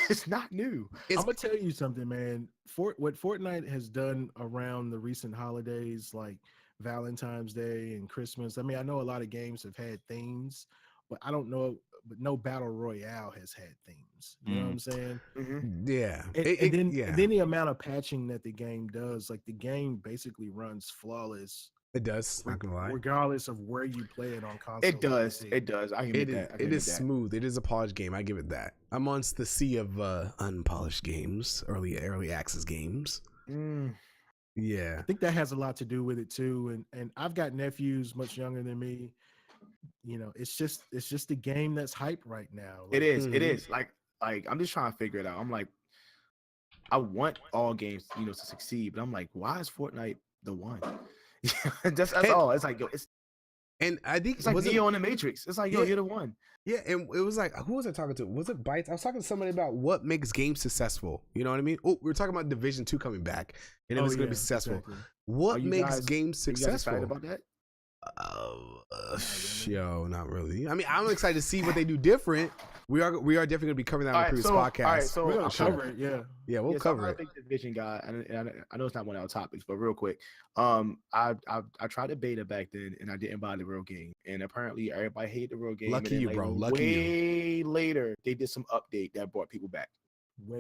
It's not new. I'm gonna tell you something, man. What Fortnite has done around the recent holidays, like Valentine's Day and Christmas. I mean, I know a lot of games have had themes, but I don't know. But no battle royale has had themes. You know what I'm saying? Yeah. And then the amount of patching that the game does, like the game basically runs flawless. It does. Not gonna lie. Regardless of where you play it on console. It does. It does. I admit that. It is smooth. It is a polished game. I give it that. Amongst the sea of unpolished games, early access games. Yeah. I think that has a lot to do with it too. And I've got nephews much younger than me. It's just the game that's hype right now. It is. Like I'm just trying to figure it out. I'm like, I want all games, to succeed, but I'm like, why is Fortnite the one? that's all. It's like, and I think it's like Neo in the Matrix. It's like, you're the one. Yeah, and it was like, who was I talking to? Was it Bytes? I was talking to somebody about what makes games successful. You know what I mean? Oh, we were talking about Division 2 coming back, and it was going to be successful. Exactly. What makes games successful? Are you guys excited about that? Not really. I mean, I'm excited to see what they do different. We are definitely going to be covering that on the previous podcast. All right, so we're going to cover it. Yeah, we'll cover it. I'm a big Division guy, and I know it's not one of our topics, but real quick, I tried the beta back then, and I didn't buy the real game, and apparently everybody hated the real game. Lucky you, bro. Lucky you. Way later, they did some update that brought people back.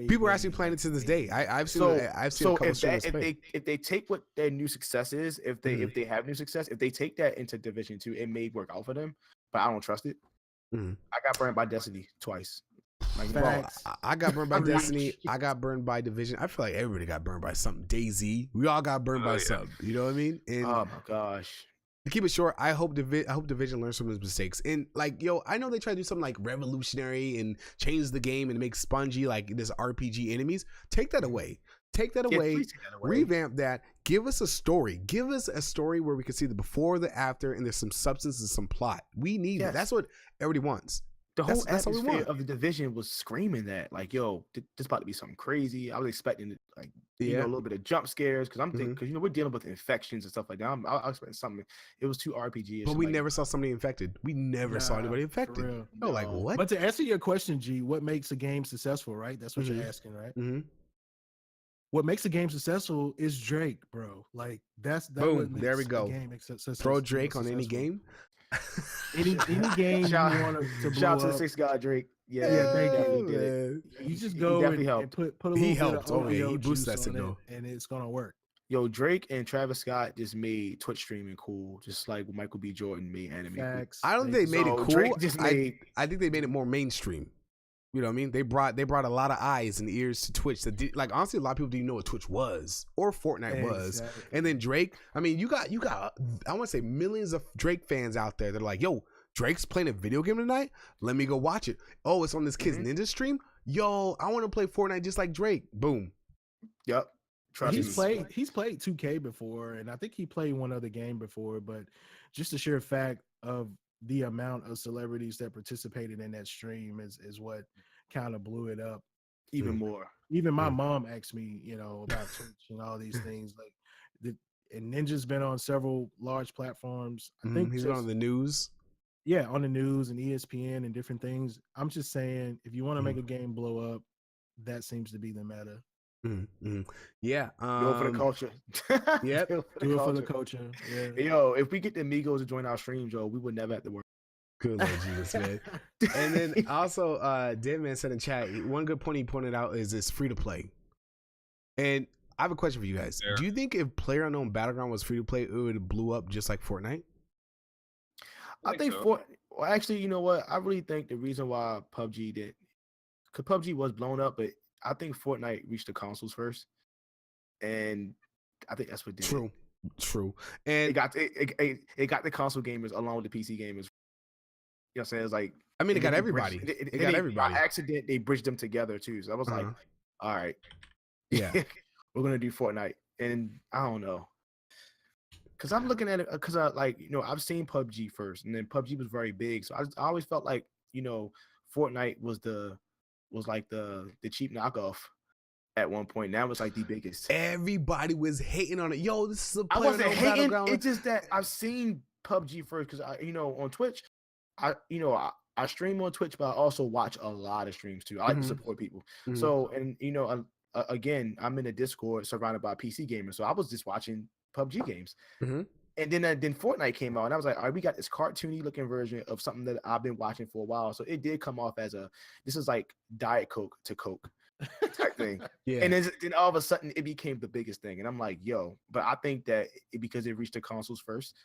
People are actually playing it to this day. I've seen a couple streamers play. If they take what their new success is, if they have new success, if they take that into Division 2, it may work out for them, but I don't trust it. I got burned by Destiny twice. Like, bro, I got burned by Destiny. I got burned by Division. I feel like everybody got burned by something. DayZ. We all got burned by something. You know what I mean? And oh my gosh. To keep it short, I hope Division learns from his mistakes. And like, I know they try to do something like revolutionary and change the game and make spongy like this RPG enemies. Take that away. Take that away. Revamp that. Give us a story. Give us a story where we can see the before, the after, and there's some substance and some plot. We need that. That's what everybody wants. The whole atmosphere of the Division was screaming that, like, yo, this about to be something crazy. I was expecting like a little bit of jump scares because I'm thinking because we're dealing with infections and stuff like that. I expect something. It was too RPG. But we never saw somebody infected. We never saw anybody infected. No, like what? But to answer your question, G, what makes a game successful, right? That's what you're asking, right? What makes a game successful is Drake, bro. Like that's boom. There we go. Throw Drake on any game. any game you want to blow shout out to the up. 6 God Drake. Yeah, Drake did it. You just go and put a little bit of OVO he boosted that juice on it, and it's gonna work. Yo, Drake and Travis Scott just made Twitch streaming cool, just like Michael B. Jordan made anime. Facts. I don't think they made it cool. Drake just I think they made it more mainstream. You know what I mean? They brought a lot of eyes and ears to Twitch. Like honestly, a lot of people didn't know what Twitch was or Fortnite was. And then Drake. I mean, you got I want to say millions of Drake fans out there that are like, yo, Drake's playing a video game tonight. Let me go watch it. Oh, it's on this kid's Ninja stream. Yo, I want to play Fortnite just like Drake. Boom. Yep. He's played 2K before, and I think he played one other game before. But just the sheer fact of the amount of celebrities that participated in that stream is what kind of blew it up even more. Even my mom asked me, about Twitch and all these things. Like, and Ninja's been on several large platforms. I think he's been on the news. Yeah, on the news and ESPN and different things. I'm just saying, if you want to make a game blow up, that seems to be the meta. Yeah, do it for the culture. Yep, do it for the culture. Yeah. Yo, if we get the Migos to join our streams, yo, we would never have to work. Good Lord Jesus, man. And then also, Deadman said in chat, one good point he pointed out is it's free to play. And I have a question for you guys. Do you think if PlayerUnknown Battleground was free to play, it would have blew up just like Fortnite? I think so. Actually, you know what? I really think the reason why PUBG did, because PUBG was blown up, but I think Fortnite reached the consoles first, and I think that's what did. True. And it got the console gamers along with the PC gamers. You know what I'm saying? It's like, I mean, it got everybody. It got everybody. By accident, they bridged them together too. So I was like, all right, yeah, we're gonna do Fortnite, and I don't know. Because I'm looking at it, because I've seen PUBG first, and then PUBG was very big, so I always felt like Fortnite was like the cheap knockoff at one point. Now it's like the biggest. Everybody was hating on it. Yo, this is a I wasn't hating. It's just that I've seen PUBG first because on Twitch, I stream on Twitch, but I also watch a lot of streams too. I like to support people. So again, I'm in a Discord surrounded by PC gamers, so I was just watching PUBG games. And then Fortnite came out, and I was like, all right, we got this cartoony looking version of something that I've been watching for a while. So it did come off as this is like Diet Coke to Coke type thing. Yeah. And then all of a sudden it became the biggest thing. And I'm like, yo, but I think that because it reached the consoles first,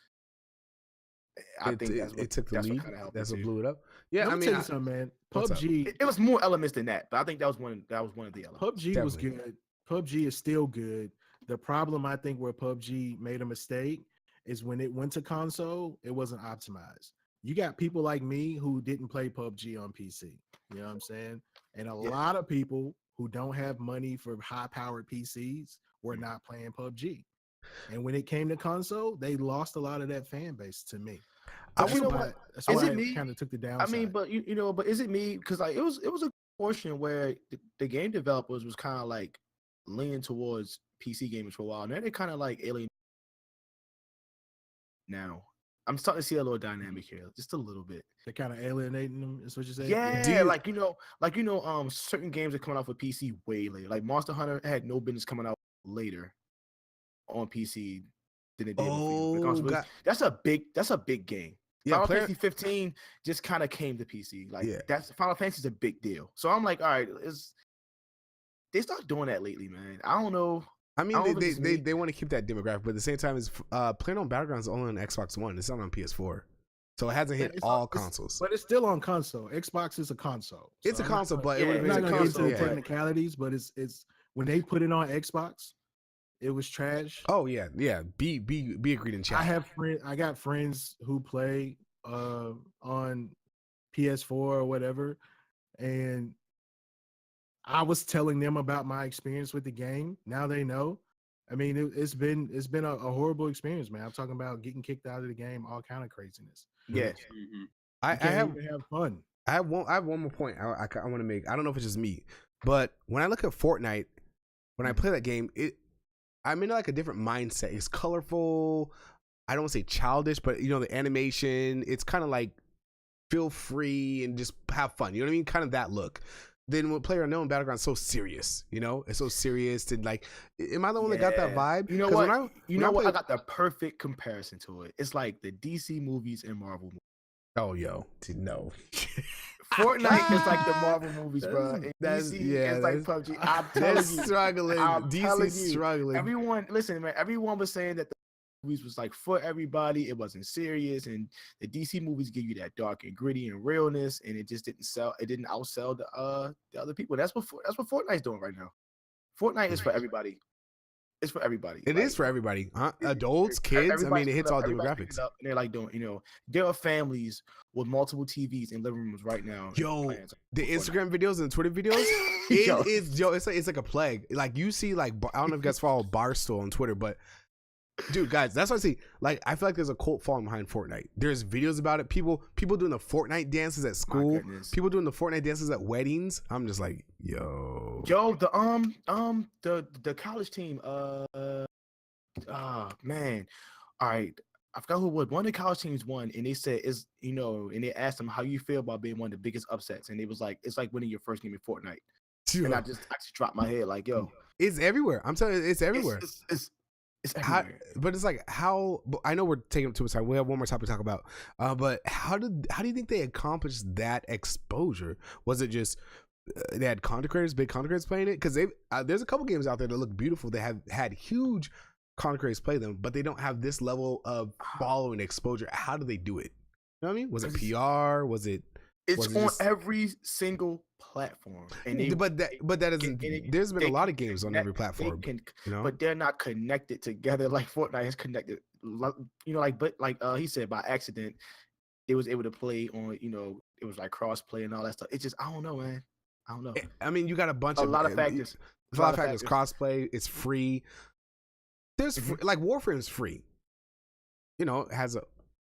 I think it took the lead. That's what blew it up. Yeah, Let me tell you something, man. PUBG. It was more elements than that, but I think that was one of the elements. PUBG was good. PUBG is still good. The problem I think where PUBG made a mistake is when it went to console, it wasn't optimized. You got people like me who didn't play PUBG on PC. You know what I'm saying? And a lot of people who don't have money for high-powered PCs were not playing PUBG. And when it came to console, they lost a lot of that fan base to me. That's why I kind of took the downside. I mean, but but is it me? Because it was a portion where the game developers was kind of like leaning towards PC gamers for a while. Now they're kind of like alien. Now I'm starting to see a little dynamic here, just a little bit. They're kind of alienating them. Is what you're saying? Yeah, certain games are coming out for PC way later. Like Monster Hunter had no business coming out later on PC than it did. God. That's a big game. Yeah, Final Fantasy 15 just kind of came to PC. That's Final Fantasy is a big deal. So I'm like, all right, they start doing that lately, man. I don't know. I mean, they want to keep that demographic, but at the same time, PlayerUnknown Battlegrounds is only on Xbox One. It's not on PS4, so it hasn't hit all consoles. But it's still on console. Xbox is a console. It's a console, but it would have been not going to get into the technicalities. But it's when they put it on Xbox, it was trash. Oh yeah. Be agreed in chat. I got friends who play on PS4 or whatever, and I was telling them about my experience with the game. Now they know. I mean, it's been a horrible experience, man. I'm talking about getting kicked out of the game, all kind of craziness. Yeah, I have fun. I have one more point I want to make. I don't know if it's just me, but when I look at Fortnite, when I play that game, I'm in like a different mindset. It's colorful. I don't want to say childish, but the animation, it's kind of like feel free and just have fun. You know what I mean? Kind of that look. Then with PlayerUnknown Battleground's so serious, it's so serious and like, am I the one that got that vibe? You know what? I got the perfect comparison to it. It's like the DC movies and Marvel movies. Oh, no. Fortnite is like the Marvel movies, bro. And DC is like PUBG. I'm telling you, struggling. DC's struggling. Everyone, listen, man. Everyone was saying that the movies was like for everybody. It wasn't serious, and the DC movies give you that dark and gritty and realness, and it just didn't sell. It didn't outsell the other people. That's what Fortnite's doing right now. Fortnite is for everybody. It's for everybody. It is for everybody, huh? Adults, kids. I mean, it hits all demographics. And they're like doing, there are families with multiple TVs in living rooms right now. Yo, the Instagram videos and the Twitter videos, it's like a plague. Like you see, like I don't know if you guys follow Barstool on Twitter, but dude, guys, that's what I see. Like I feel like there's a cult following behind Fortnite. There's videos about it. People doing the Fortnite dances at school. People doing the Fortnite dances at weddings. I'm just like, yo, the college team. Man, all right. I forgot who it was. One of the college teams won, and they said and they asked them how you feel about being one of the biggest upsets, and it was like it's like winning your first game in Fortnite. And I just dropped my head like, yo, it's everywhere. I'm telling you, it's everywhere. It's everywhere. But it's like I know we're taking up too much time. We have one more topic to talk about. But how do you think they accomplished that exposure? Was it just they had big content creators playing it? Because there's a couple games out there that look beautiful. They have had huge content creators play them, but they don't have this level of following exposure. How do they do it? You know what I mean? Was it PR? Was it? It's on every single platform, but that isn't. There's been a lot of games on every platform, but they're not connected together like Fortnite is connected. But he said by accident, it was able to play on. It was like cross play and all that stuff. It's just I don't know, man. I don't know. I mean, you got a lot of factors. A lot of factors. Crossplay. It's free. There's like Warframe is free. It has a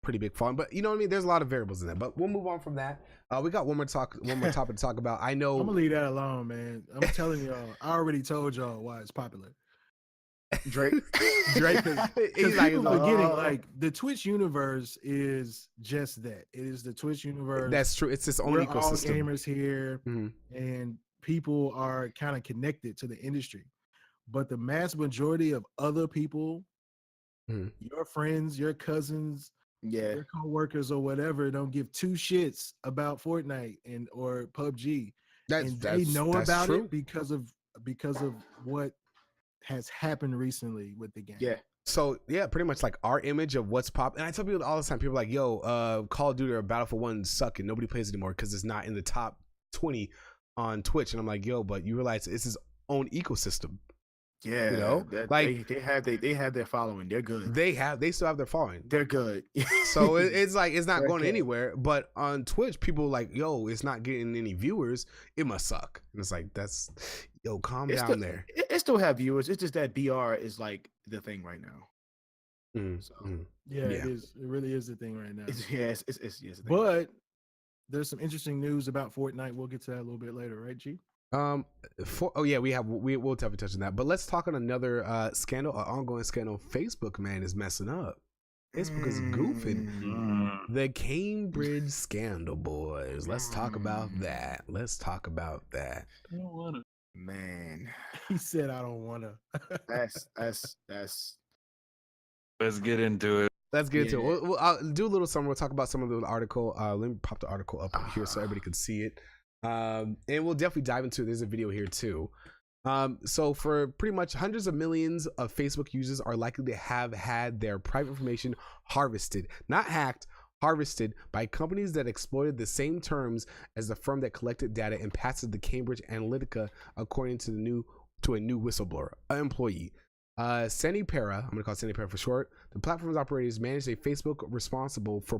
pretty big fun, but you know what I mean. There's a lot of variables in that. But we'll move on from that. We got one more topic to talk about. I know. I'm gonna leave that alone, man. I'm telling y'all. I already told y'all why it's popular. Drake, he's like forgetting. Like the Twitch universe is just that. It is the Twitch universe. That's true. It's its own ecosystem. All gamers here, and people are kind of connected to the industry. But the mass majority of other people, your friends, your cousins, your co-workers or whatever, don't give two shits about Fortnite or PUBG. They know about it because of what has happened recently with the game. Yeah. So yeah, pretty much like our image of what's pop. And I tell people all the time, people are like, yo, Call of Duty or Battlefield 1 suck and nobody plays it anymore because it's not in the top 20 on Twitch. And I'm like, yo, but you realize it's his own ecosystem. Yeah, like they have their following. They're good. They still have their following. They're good. So it's like it's not going anywhere. But on Twitch, people like, yo, it's not getting any viewers. It must suck. And it's like calm down there. It still have viewers. It's just that BR is like the thing right now. It is. It really is the thing right now. It's the thing. But there's some interesting news about Fortnite. We'll get to that a little bit later, right, G? We'll definitely touch on that, but let's talk on another scandal, ongoing scandal. Facebook, man, is messing up. Facebook is goofing. The Cambridge scandal, boys. Let's talk about that. I don't want to. Man, he said, "I don't want to." That's. Let's get into it. I'll do a little summary. We'll talk about some of the article. Let me pop the article up here so everybody can see it. And we'll definitely dive into it. There's a video here too. So for pretty much hundreds of millions of Facebook users are likely to have had their private information harvested, not hacked, harvested by companies that exploited the same terms as the firm that collected data and passed it to Cambridge Analytica, according to a new whistleblower, an employee. Sandy Para, I'm going to call it Sandy Para for short. The platform's operators managed a Facebook responsible for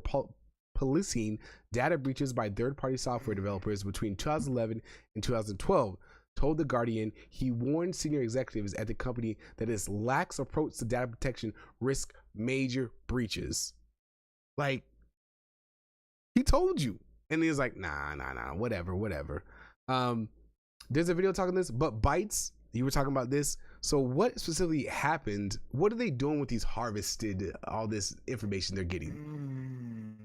policing data breaches by third-party software developers between 2011 and 2012. Told The Guardian he warned senior executives at the company that its lax approach to data protection risked major breaches. Like, he told you. And he was like, nah, whatever. There's a video talking this, but Bytes you were talking about this. So what specifically happened? What are they doing with these harvested, all this information they're getting?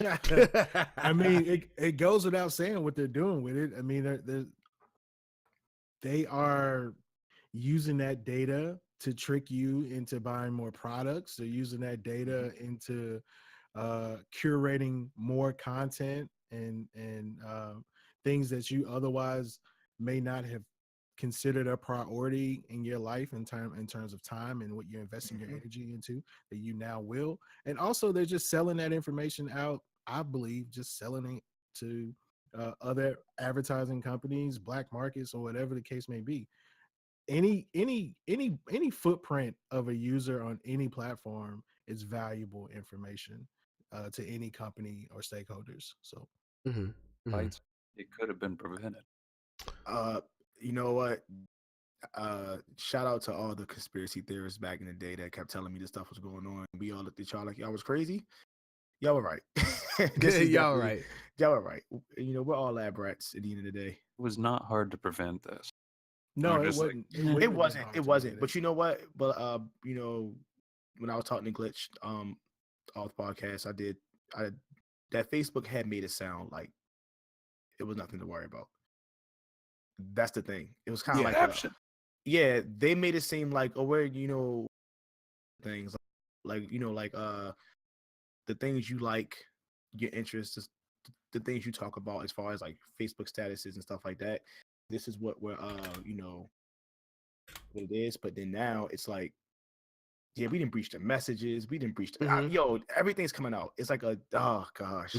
I mean, it goes without saying what they're doing with it. I mean, they are using that data to trick you into buying more products. They're using that data into curating more content and things that you otherwise may not have considered a priority in your life in terms of time and what you're investing your energy into, that you now will. And also they're just selling that information out, I believe, just selling it to other advertising companies, black markets, or whatever the case may be. Any footprint of a user on any platform is valuable information to any company or stakeholders. So it could have been prevented. You know what? Shout out to all the conspiracy theorists back in the day that kept telling me this stuff was going on. We all looked at y'all like y'all was crazy. Y'all were right. Y'all right. Y'all were right. You know, we're all lab rats at the end of the day. It was not hard to prevent this. No, it wasn't. It wasn't. But you know what? But you know, when I was talking to Glitch off the podcast, I that Facebook had made it sound like it was nothing to worry about. That's the thing. It was kind of like they made it seem like, oh, we're, you know, things like, you know, like the things you like, your interests, the things you talk about as far as like Facebook statuses and stuff like that. This is what we're you know, what it is. But then now it's like, yeah, we didn't breach the messages. We didn't breach the everything's coming out. It's like a oh gosh.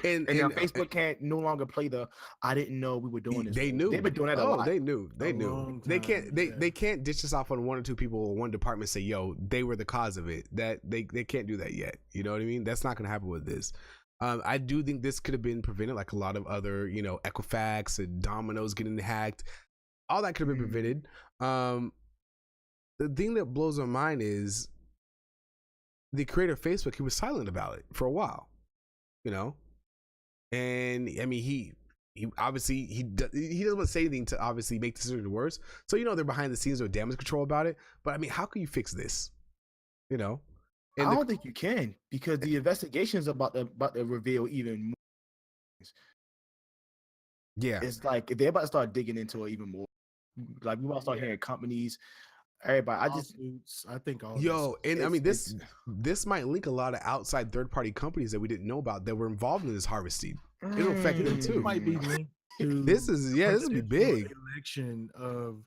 And now Facebook can't no longer play the I didn't know we were doing this. They knew. They've been doing that a lot. They knew. They can't they can't ditch this off on one or two people or one department, say, yo, they were the cause of it. That they can't do that yet. You know what I mean? That's not gonna happen with this. I do think this could have been prevented, like a lot of other, you know, Equifax and Domino's getting hacked. All that could have been prevented. The thing that blows my mind is the creator of Facebook, he was silent about it for a while, you know? And I mean, he obviously, he doesn't want to say anything to obviously make the situation worse. So, you know, they're behind the scenes or damage control about it. But I mean, how can you fix this? You know? And I don't think you can, because the investigation is about to reveal even more things. Yeah. It's like they're about to start digging into it even more. Like we about to start hearing companies, everybody. I think all. And I mean, this might link a lot of outside third party companies that we didn't know about that were involved in this harvesting. It'll affect them too. It might be linked to this would be big. Election of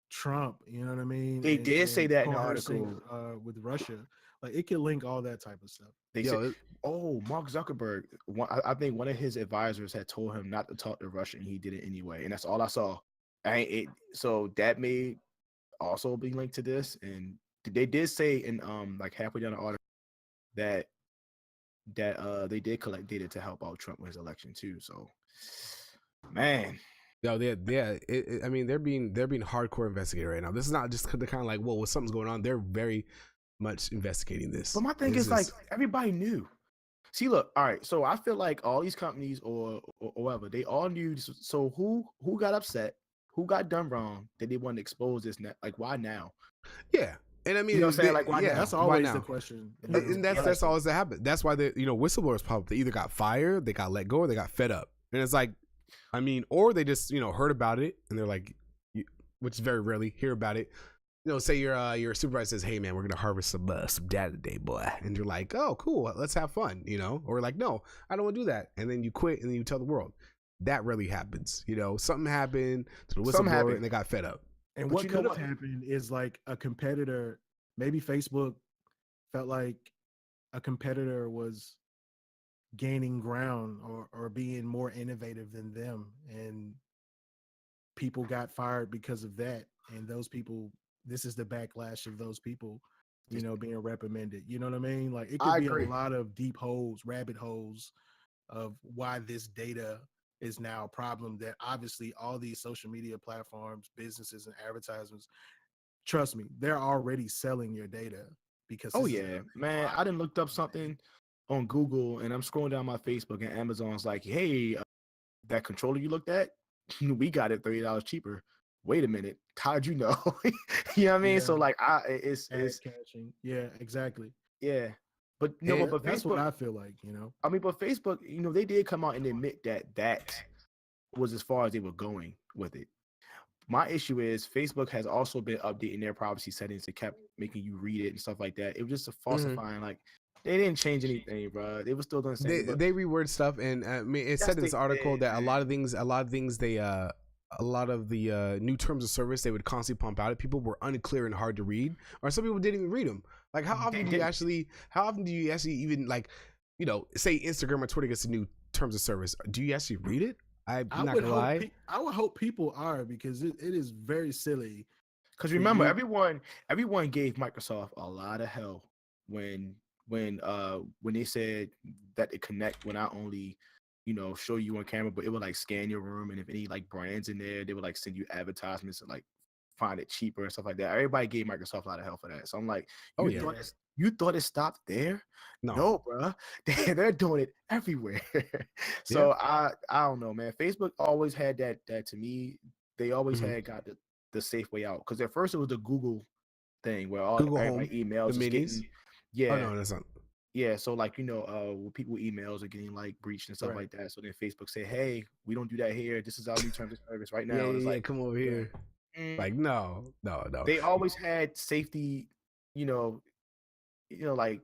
Trump, you know what I mean? They did say that in the article with Russia. Like it could link all that type of stuff. They said, Mark Zuckerberg. I think one of his advisors had told him not to talk to Russia, and he did it anyway. And that's all I saw. So that may also be linked to this. And they did say in like halfway down the article that they did collect data to help out Trump with his election too. So, man. I mean, they're being hardcore investigated right now. This is not just the kind of like, well, something's going on. They're very much investigating this. But my thing is like everybody knew. See, look, all right. So I feel like all these companies or whatever, they all knew. So who got upset? Who got done wrong that they wanted to expose this? Like, why now? Yeah. And I mean, you know what I'm saying? Like, why now? That's always the question. And that's always the habit. That's why whistleblowers pop up. They either got fired, they got let go, or they got fed up. And it's like, I mean, or they just, heard about it and they're like, which is very rarely, hear about it. Say your supervisor says, hey man, we're gonna harvest some data today, boy, and you're like, oh cool, let's have fun, or like, no, I don't want to do that, and then you quit and then you tell the world. That rarely happens. Something happened to the whistleblower and they got fed up. And what could have happened is like a competitor, maybe Facebook felt like a competitor was gaining ground or being more innovative than them, and people got fired because of that, and those people, this is the backlash of those people, being reprimanded. You know what I mean? Like it could be a lot of deep holes, rabbit holes of why this data is now a problem that obviously all these social media platforms, businesses and advertisements, trust me, they're already selling your data because man, I done looked up something on Google and I'm scrolling down my Facebook and Amazon's like, hey, that controller you looked at, we got it $30 cheaper. wait a minute, how'd you know? You know what I mean? So like, it's catching. Yeah, exactly. Yeah, but no, but that's Facebook, what I feel like. You know, I mean, but Facebook, they did come out and admit that was as far as they were going with it. My issue is Facebook has also been updating their privacy settings. It kept making you read it and stuff like that. It was just a falsifying. Like, they didn't change anything, bro. They were still doing the same. They reword stuff, and I mean, it said in this article that a lot of things, a lot of the new terms of service they would constantly pump out at people were unclear and hard to read, or some people didn't even read them. Like, how often do you actually even, like, say Instagram or Twitter gets a new terms of service? Do you actually read it? I'm not gonna lie. I would hope people are, because it is very silly. Because remember, everyone gave Microsoft a lot of hell when they said that it connect will not only show you on camera, but it would like scan your room, and if any like brands in there, they would like send you advertisements and like find it cheaper and stuff like that. Everybody gave Microsoft a lot of hell for that. So I'm like, you thought it stopped there? No, bro. They're doing it everywhere. So I don't know, man. Facebook always had that to me. They always had got the safe way out, because at first it was the Google thing where all my emails the minis. Yeah. Oh, no, that's not. Yeah, so like people emails are getting like breached and stuff like that. So then Facebook say, "Hey, we don't do that here. This is our new terms of service right now." It's like, come over here. Like, no. They always had safety, like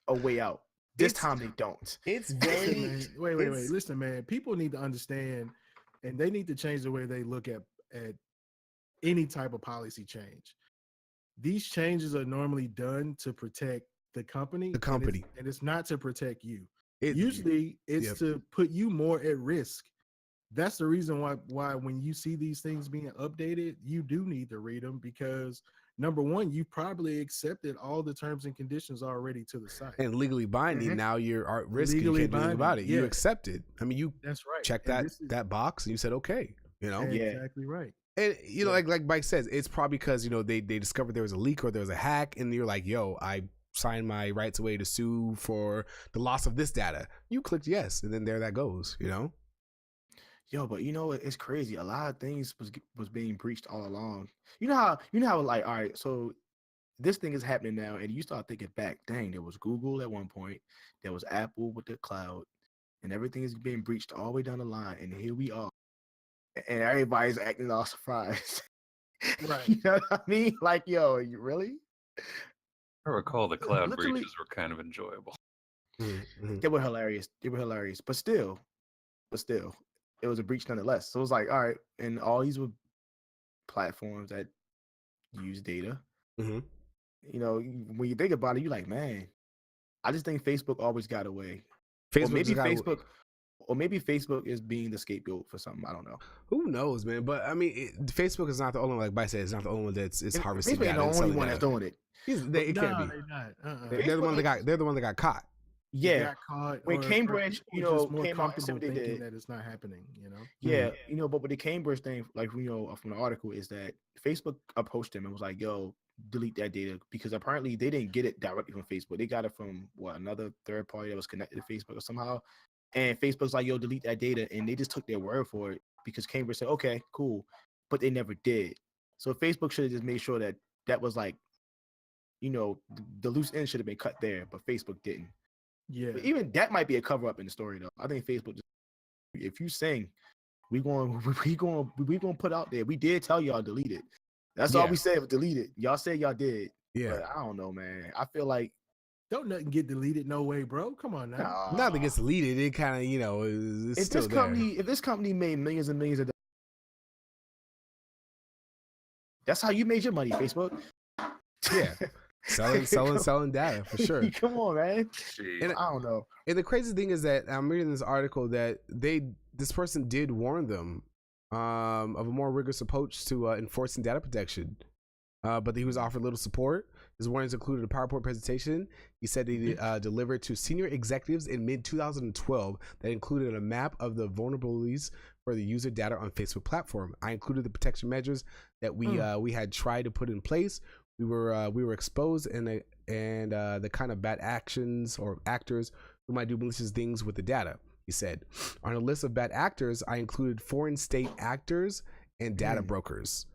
a way out. This time they don't. It's very wait. Listen, man. People need to understand, and they need to change the way they look at any type of policy change. These changes are normally done to protect the company, and it's not to protect you. Usually it's to put you more at risk. That's the reason why when you see these things being updated, you do need to read them, because number one, you probably accepted all the terms and conditions already to the site, and legally binding. Now you're at risk. You can't do anything about it. You accepted. I mean, you that's right. Check that box, and you said okay. Exactly right. And like Mike says, it's probably because they discovered there was a leak or there was a hack, and you're like, yo, I signed my rights away to sue for the loss of this data. You clicked yes, and then there that goes. Yo, but it's crazy. A lot of things was being breached all along. You know how like, all right, so this thing is happening now, and you start thinking back, dang, there was Google at one point, there was Apple with the cloud, and everything is being breached all the way down the line, and here we are, and everybody's acting all surprised. Right. You know what I mean? Like, yo, you really? I recall the cloud breaches were kind of enjoyable. They were hilarious. But still, it was a breach nonetheless. So it was like, all right, and all these were platforms that use data. When you think about it, you're like, man, I just think Facebook always got away. Or maybe Facebook is being the scapegoat for something. I don't know. Who knows, man? But I mean, Facebook is not the only one. Like Bryce said, it's not the only one that's harvesting data. Facebook ain't the only one that's doing it. It can't be. They're the one that got caught. Yeah, got caught, when Cambridge, came out and said what they did, that it's not happening. Yeah, but with the Cambridge thing, like from the article, is that Facebook approached them and was like, "Yo, delete that data," because apparently they didn't get it directly from Facebook. They got it from another third party that was connected to Facebook or somehow. And Facebook's like, "Yo, delete that data," and they just took their word for it because Cambridge said, "Okay, cool," but they never did. So Facebook should have just made sure that was like, the loose end should have been cut there, but Facebook didn't. Yeah, but even that might be a cover up in the story, though. I think Facebook just, if you sing, we going put out there. We did tell y'all delete it. That's all we said was delete it. Y'all said y'all did. Yeah, but I don't know, man. I feel like don't nothing get deleted. No way, bro. Come on now. Nothing gets deleted. It kind of it's if still if this company made millions and millions of dollars, that's how you made your money, Facebook. Yeah. Selling data for sure. Come on, man. And I don't know. And the crazy thing is that I'm reading this article that this person did warn them of a more rigorous approach to enforcing data protection, but he was offered little support. His warnings included a PowerPoint presentation he said he delivered to senior executives in mid-2012 that included a map of the vulnerabilities for the user data on Facebook platform. I included the protection measures that we had tried to put in place. We were exposed and the kind of bad actions or actors who might do malicious things with the data. He said, on a list of bad actors, I included foreign state actors and data brokers.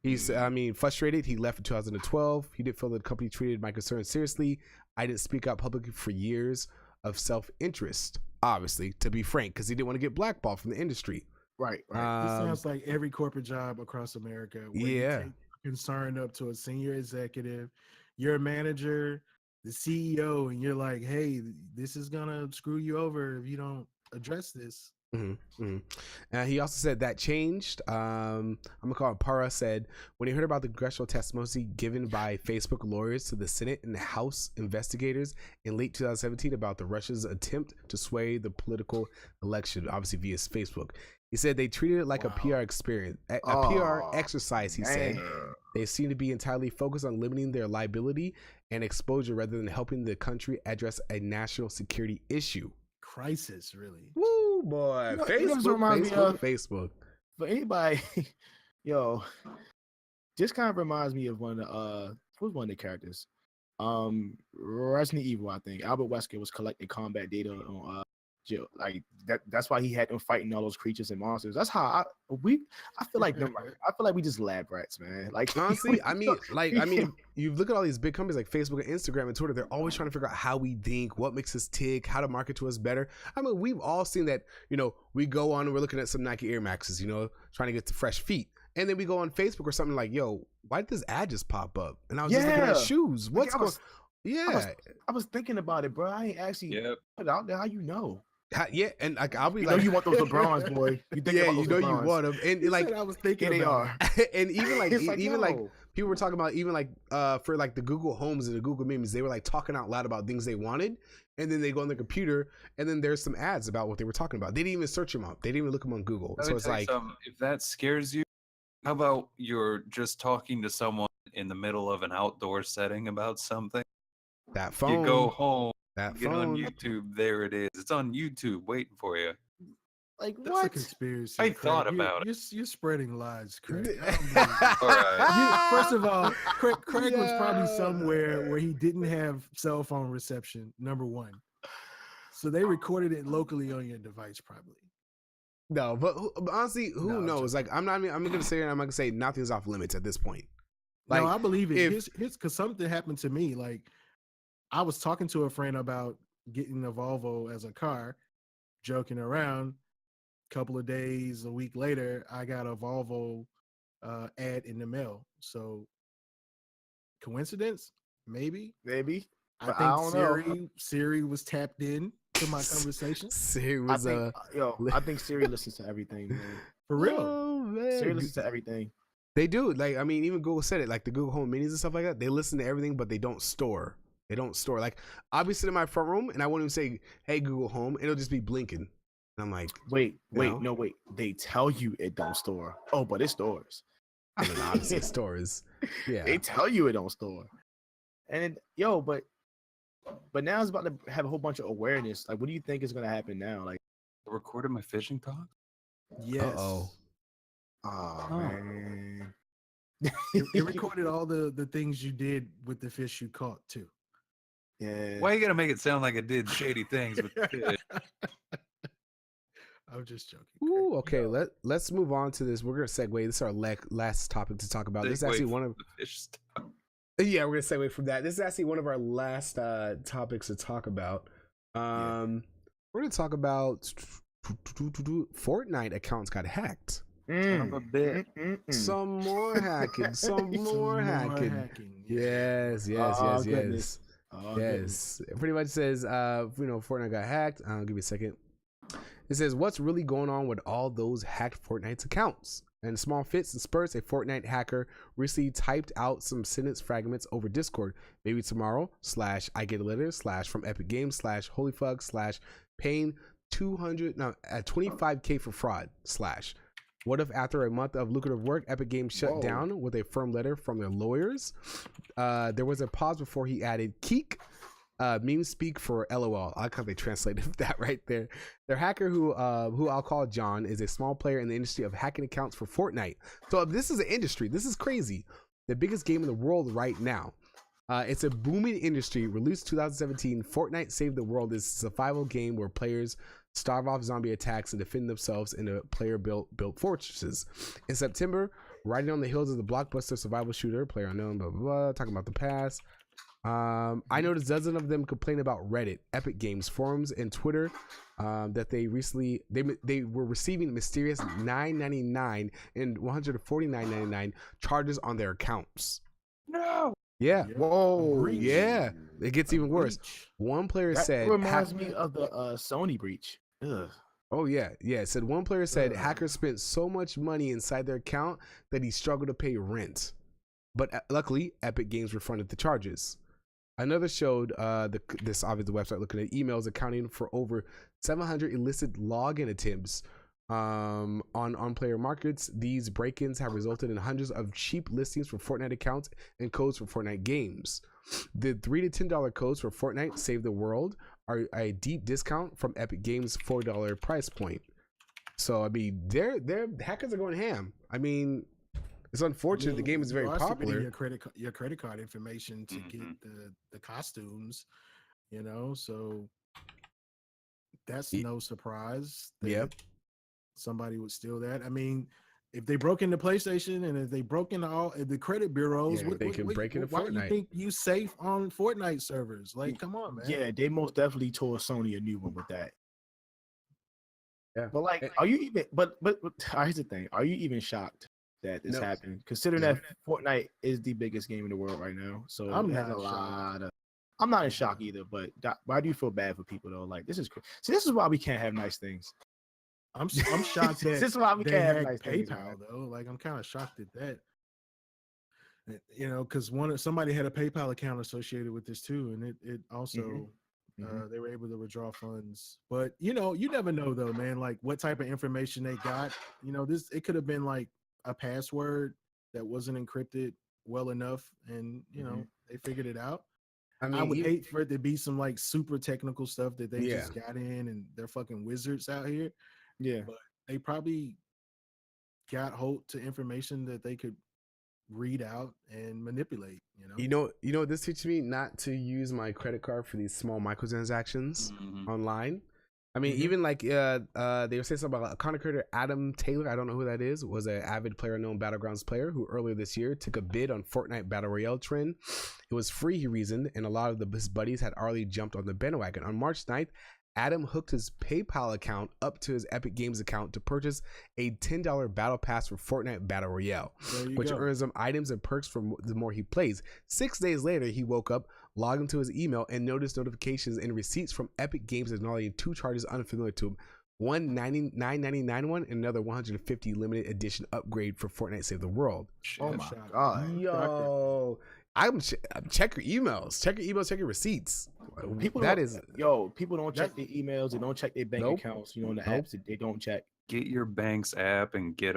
He's, frustrated. He left in 2012. He didn't feel that the company treated my concerns seriously. I didn't speak out publicly for years of self-interest, obviously, to be frank, because he didn't want to get blackballed from the industry. Right. This sounds like every corporate job across America. Where you take concern up to a senior executive, you're a manager, the CEO, and you're like, hey, this is going to screw you over if you don't address this. He also said that changed. I'm gonna call it. Para said when he heard about the congressional testimony given by Facebook lawyers to the Senate and the House investigators in late 2017 about the Russia's attempt to sway the political election, obviously via Facebook. He said they treated it like a PR experience, a PR exercise. He said they seem to be entirely focused on limiting their liability and exposure rather than helping the country address a national security issue. Crisis, really. Woo, boy. Facebook. For anybody, just kind of reminds me of one of who's one of the characters? Resident Evil, I think. Albert Wesker was collecting combat data on Jill. Like that's why he had them fighting all those creatures and monsters. That's how I feel like we just lab rats, man. Like honestly, you look at all these big companies like Facebook and Instagram and Twitter, they're always trying to figure out how we think, what makes us tick, how to market to us better. I mean, we've all seen that, we go on and we're looking at some Nike Air Maxes, trying to get to fresh feet. And then we go on Facebook or something like, yo, why did this ad just pop up? And I was just looking at shoes. What's going on? I was thinking about it, bro. I ain't actually put it out there. How you know? Yeah, and I'll be you want those LeBrons, boy. You want them, and like I was thinking they are, and even like people were talking about for like the Google Homes and the Google Memes, they were like talking out loud about things they wanted, and then they go on their computer, and then there's some ads about what they were talking about. They didn't even search them up. They didn't even look them on Google. So it's like, if that scares you, how about you're just talking to someone in the middle of an outdoor setting about something? That phone. You go home. Get on YouTube. There it is. It's on YouTube waiting for you. Like that's what? A conspiracy. I thought about it. You're spreading lies, Craig. All right. First of all, Craig was probably somewhere where he didn't have cell phone reception. Number one, so they recorded it locally on your device, probably. No, but honestly, who knows? Like, I'm gonna say I'm not gonna say nothing's off limits at this point. Like, no, I believe it. Because something happened to me. Like, I was talking to a friend about getting a Volvo as a car, joking around. Couple of days, a week later, I got a Volvo ad in the mail. So, coincidence? Maybe. I think Siri was tapped in to my conversation. Siri was I think Siri listens to everything, man. For real. Oh, man. Siri listens to everything. They do. Like, I mean, even Google said it. Like the Google Home Minis and stuff like that. They listen to everything, but they don't store. Like, I'll be sitting in my front room and I won't even say, "Hey Google Home." It'll just be blinking. And I'm like, wait. They tell you it don't store. Oh, but it stores. I mean, obviously it stores. Yeah. They tell you it don't store. And but now it's about to have a whole bunch of awareness. Like, what do you think is going to happen now? Like, I recorded my fishing talk? Yes. Oh, man. It recorded all the things you did with the fish you caught too. Yeah. Why are you gonna make it sound like I did shady things with the fish? I was just joking. Ooh, okay. Let's move on to this. We're gonna segue. This is our last topic to talk about. This is actually one of the fish stuff. Yeah, we're gonna segue from that. This is actually one of our last topics to talk about. We're gonna talk about Fortnite accounts got hacked. Some more hacking. Yes. Goodness. Yes. It pretty much says, Fortnite got hacked. Give me a second. It says, what's really going on with all those hacked Fortnite accounts? And small fits and spurts, a Fortnite hacker recently typed out some sentence fragments over Discord. Maybe tomorrow, / I get a letter, / from Epic Games, / holyfug, / paying 25K for fraud, / what if after a month of lucrative work, Epic Games shut down with a firm letter from their lawyers? There was a pause before he added Keek. Meme speak for LOL. I like how they translated that right there. Their hacker, who I'll call John, is a small player in the industry of hacking accounts for Fortnite. So this is an industry. This is crazy. The biggest game in the world right now. It's a booming industry. Released 2017, Fortnite Save the World is a survival game where players starve off zombie attacks, and defend themselves in the player-built fortresses. In September, riding on the heels of the blockbuster survival shooter, PlayerUnknown, blah, blah, blah, talking about the past. I noticed dozens of them complain about Reddit, Epic Games forums, and Twitter that they recently they were receiving mysterious $9.99 and $149.99 charges on their accounts. No. Yeah. Whoa. Yeah. It gets even worse. One player said, reminds me of the Sony breach. Ugh. Oh yeah. It said one player said hackers spent so much money inside their account that he struggled to pay rent, but luckily Epic Games refunded the charges. Another showed this obviously website looking at emails accounting for over 700 illicit login attempts on player markets. These break-ins have resulted in hundreds of cheap listings for Fortnite accounts and codes for Fortnite games. The $3 to $10 codes for Fortnite Save the World are a deep discount from Epic Games' $4 price point. So I mean, they're hackers are going ham. I mean, it's unfortunate. The game is very popular. Your credit card information to get the costumes, you know, so that's no surprise that somebody would steal that. I mean, if they broke into PlayStation and if they broke into all the credit bureaus, they can break into why Fortnite. do you think you safe on Fortnite servers? Like, come on, man. Yeah, they most definitely tore Sony a new one with that. Yeah, but like, are you even? But here's the thing: are you even shocked that this happened? Considering that Fortnite is the biggest game in the world right now, so I'm it has a lot of. I'm not in shock either, but why do you feel bad for people though? Like, this is crazy. See, this is why we can't have nice things. I'm shocked that this is why we they can't have had nice PayPal things, though. Like, I'm kind of shocked at that. You know, because somebody had a PayPal account associated with this too, and it also they were able to withdraw funds. But you know, you never know though, man. Like, what type of information they got. You know, it could have been like a password that wasn't encrypted well enough, and you know they figured it out. I mean, I would hate for it to be some like super technical stuff that they just got in, and they're fucking wizards out here. Yeah, but they probably got hold to information that they could read out and manipulate. You know, this teaches me not to use my credit card for these small microtransactions online. I mean, even like they were saying something about content creator Adam Taylor. I don't know who that is. Was an avid PlayerUnknown Battlegrounds player who earlier this year took a bid on Fortnite Battle Royale trend. It was free, he reasoned, and a lot of his buddies had already jumped on the bandwagon. On March 9th, Adam hooked his PayPal account up to his Epic Games account to purchase a $10 battle pass for Fortnite Battle Royale, which earns him items and perks for the more he plays. 6 days later, he woke up, logged into his email, and noticed notifications and receipts from Epic Games acknowledging 2 charges unfamiliar to him. One $9.99 one and another $150 limited edition upgrade for Fortnite Save the World. Oh my god! Yo, check your emails, check your receipts. People don't check their emails. They don't check their bank accounts. You know, on the apps that they don't check. Get your bank's app and get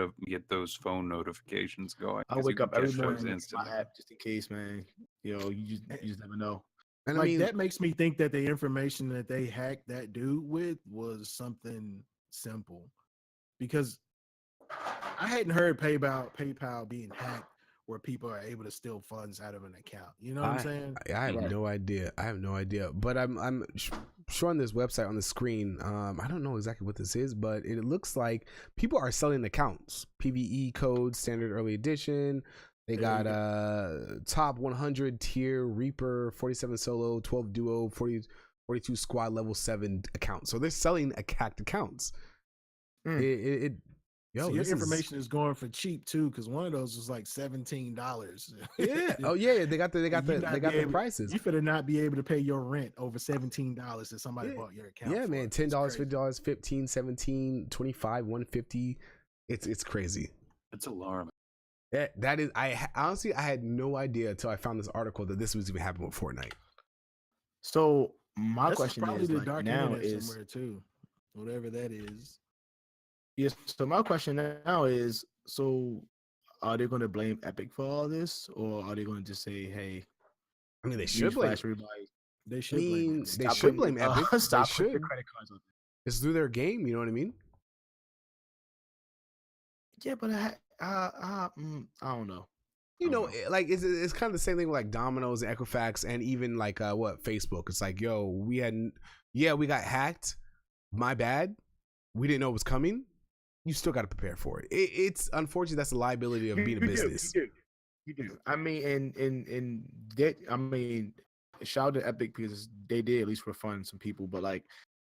those phone notifications going. I wake up every morning with my app just in case, man. You know, you just never know. And like, that makes me think that the information that they hacked that dude with was something simple, because I hadn't heard PayPal being hacked where people are able to steal funds out of an account. You know what I'm saying? I have no idea. But I'm showing this website on the screen. I don't know exactly what this is, but it looks like people are selling accounts. PvE code, standard early edition. They got top 100 tier Reaper, 47 solo, 12 duo, 42 squad level 7 accounts. So they're selling hacked accounts. So your information is going for cheap too, because one of those was like $17. Yeah. Oh yeah. They got the prices. You better not be able to pay your rent over $17 that somebody bought your account. Yeah, man. $10, $50, $15, $17, $25, $150. It's crazy. It's alarming. Yeah, that is. I honestly had no idea until I found this article that this was even happening with Fortnite. So my question is, the like, dark now is somewhere too, whatever that is. Yes. So my question now is, so are they going to blame Epic for all this, or are they going to just say, "Hey"? I mean, they should blame. They should blame. They should blame Epic. Stop they putting should. credit cards on. It's through their game. You know what I mean? Yeah, but I don't know. You know, like it's kind of the same thing with like Domino's and Equifax, and even like Facebook. It's like, yo, we got hacked, my bad, we didn't know it was coming. You still got to prepare for it. It's unfortunate. That's the liability of being a business. You do. I mean, and that, I mean, shout out to Epic because they did at least refund some people. But like,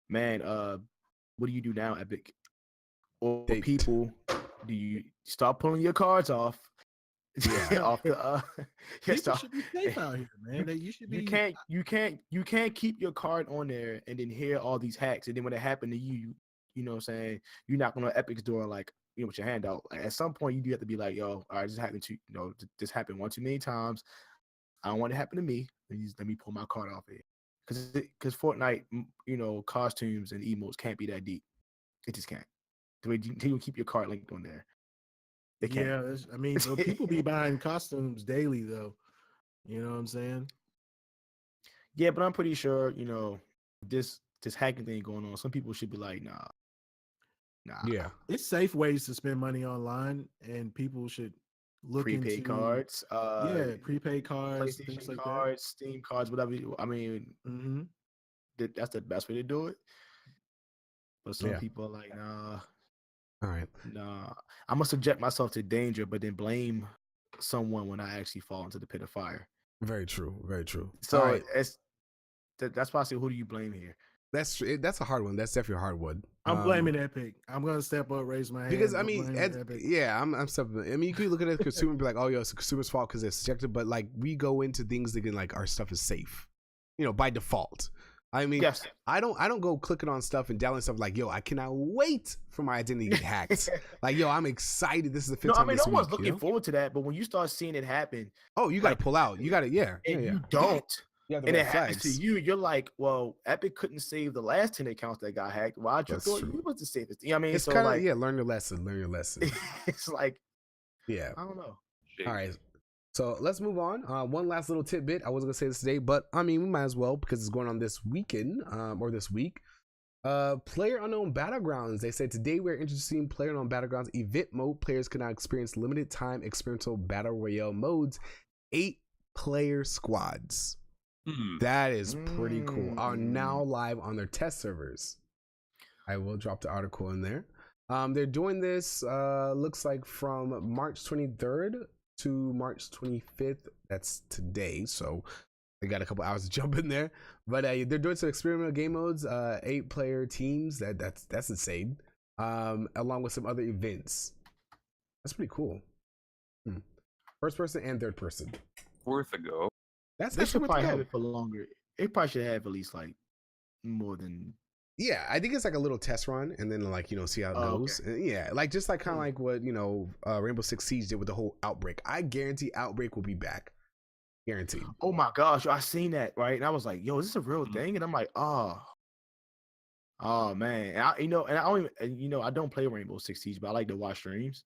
man, what do you do now, Epic? Or people, do you start pulling your cards off? Off the people should be safe out here, man. You should be. You can't keep your card on there and then hear all these hacks, and then when it happened to you, you know what I'm saying, you knock on Epic's door like, you know, with your hand out. At some point, you do have to be like, yo, all right, this happened to, you know, this happened one too many times. I don't want it to happen to me. Let me pull my card off here. Because Fortnite, you know, costumes and emotes can't be that deep. It just can't. You keep your card linked on there. They can't. Yeah, I mean, but people be buying costumes daily, though. You know what I'm saying? Yeah, but I'm pretty sure, you know, this hacking thing going on, some people should be like, nah. Yeah, it's safe ways to spend money online, and people should look prepaid into cards. Prepaid cards, PlayStation things like cards, Steam cards, whatever. I mean, that's the best way to do it. But some people are like, nah. All right. Nah, I'm gonna subject myself to danger, but then blame someone when I actually fall into the pit of fire. Very true. Very true. So that's why I say, who do you blame here? That's a hard one. That's definitely a hard one. I'm blaming Epic. I'm gonna step up, raise my hand. Because I mean, I'm stepping. I mean, you could look at it as a consumer and be like, "Oh, it's the consumer's fault because they're subjected." But like, we go into things thinking like our stuff is safe, you know, by default. I mean, yes. I don't go clicking on stuff and downloading stuff like, yo, I cannot wait for my identity to get hacked. Like, yo, I'm excited. This is the fifth time. I mean, no one's looking forward to that. But when you start seeing it happen, you got to pull out. You got to, you don't. And it happens to you. You're like, well, Epic couldn't save the last 10 accounts that got hacked. Why'd you thought you was the safest? You know what I mean? It's kind of learn your lesson. Learn your lesson. It's like, I don't know. All right. So let's move on. One last little tidbit. I wasn't gonna say this today, but I mean, we might as well because it's going on this weekend or this week. PlayerUnknown Battlegrounds. They said today we're introducing PlayerUnknown Battlegrounds event mode. Players can now experience limited time experimental battle royale modes, 8-player squads. That is pretty cool. Are now live on their test servers. I will drop the article in there. They're doing this. Looks like from March 23rd. to March 25th. That's today, so they got a couple hours to jump in there. But they're doing some experimental game modes, 8-player teams. That's insane. Along with some other events. That's pretty cool. First person and third person. Worth a go. They should probably have it for longer. They probably should have at least like more than. Yeah, I think it's like a little test run, and then like, you know, see how it goes. Okay. Yeah, like just like kind of like what, you know, Rainbow Six Siege did with the whole Outbreak. I guarantee Outbreak will be back. Guaranteed. Oh my gosh, I seen that, right? And I was like, yo, is this a real thing? And I'm like, oh man, and I don't play Rainbow Six Siege, but I like to watch streams,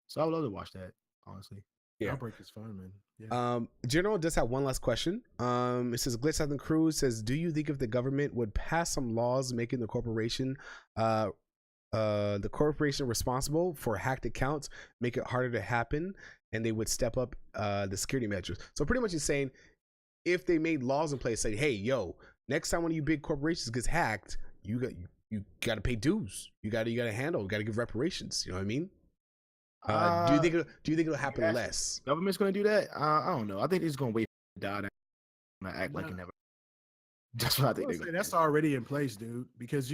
so I would love to watch that. Honestly, Outbreak is fun, man. Yeah. General does have one last question. It says Glitch Southern Cruz says, do you think if the government would pass some laws making the corporation responsible for hacked accounts make it harder to happen, and they would step up the security measures? So pretty much he's saying if they made laws in place, say, hey, yo, next time one of you big corporations gets hacked, you got to pay dues. You got to handle. You got to give reparations. You know what I mean? Do you think it'll happen less? Government's going to do that? I don't know. I think it's going to wait for it to die down and act like it never. That's what I think. That's already in place, dude. Because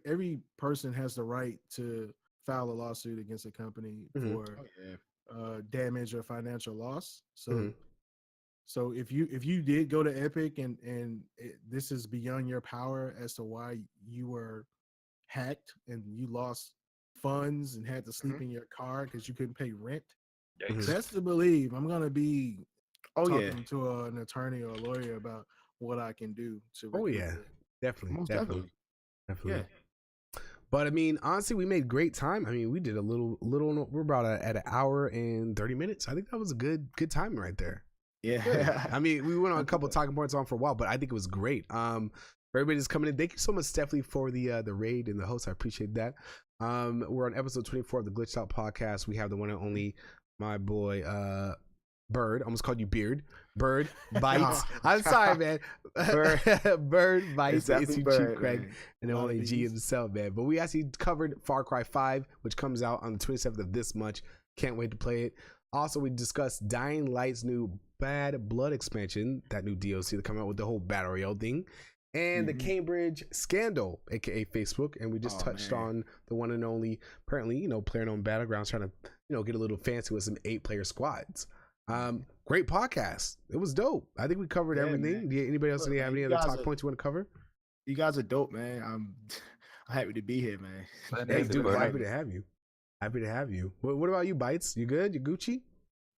every person has the right to file a lawsuit against a company for damage or financial loss. So, so if you did go to Epic and this is beyond your power as to why you were hacked and you lost funds and had to sleep in your car because you couldn't pay rent. Best to believe I'm gonna be talking to an attorney or a lawyer about what I can do to. Definitely. Yeah. But I mean, honestly, we made great time. I mean, we did a little. We're about at an hour and 30 minutes. I think that was a good timing right there. Yeah. I mean, we went on a couple of talking points on for a while, but I think it was great. For everybody that's coming in, thank you so much, Stephanie, for the raid and the host. I appreciate that. We're on episode 24 of the Glitched Out podcast. We have the one and only my boy Byrd. I almost called you Beard. Byrd Bites. I'm sorry, man. Byrd Bites. It's you, Chief Craig, and then only G himself, man. But we actually covered Far Cry 5, which comes out on the 27th of this month. Can't wait to play it. Also, we discussed Dying Light's new Bad Blood expansion, that new DLC that come out with the whole Battle Royale thing, and the Cambridge scandal, aka Facebook. And we just touched on the one and only, apparently, you know, PlayerUnknown Battlegrounds trying to, you know, get a little fancy with some 8-player squads. Great podcast. It was dope. I think we covered everything. Anybody else have any other talk points you want to cover? You guys are dope, man. I'm happy to be here, man. Hey, dude, happy to have you. Happy to have you. What about you, Bites? You good? You Gucci?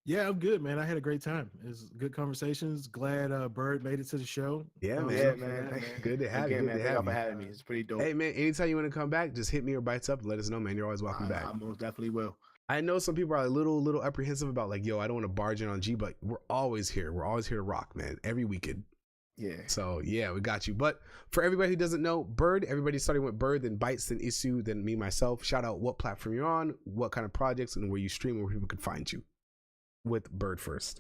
Yeah, I'm good, man. I had a great time. It was good conversations. Glad Byrd made it to the show. Yeah, man. Yeah, man. Good to have you. Man, thank you for having me. It's pretty dope. Hey, man, anytime you want to come back, just hit me or Bites up and let us know, man. You're always welcome back. I most definitely will. I know some people are a little apprehensive about like, yo, I don't want to barge in on G, but we're always here. We're always here to rock, man. Every weekend. Yeah. So yeah, we got you. But for everybody who doesn't know, Byrd, everybody starting with Byrd, then Bites, then Issue, then me, myself. Shout out what platform you're on, what kind of projects, and where you stream, where people can find you. With Byrd first.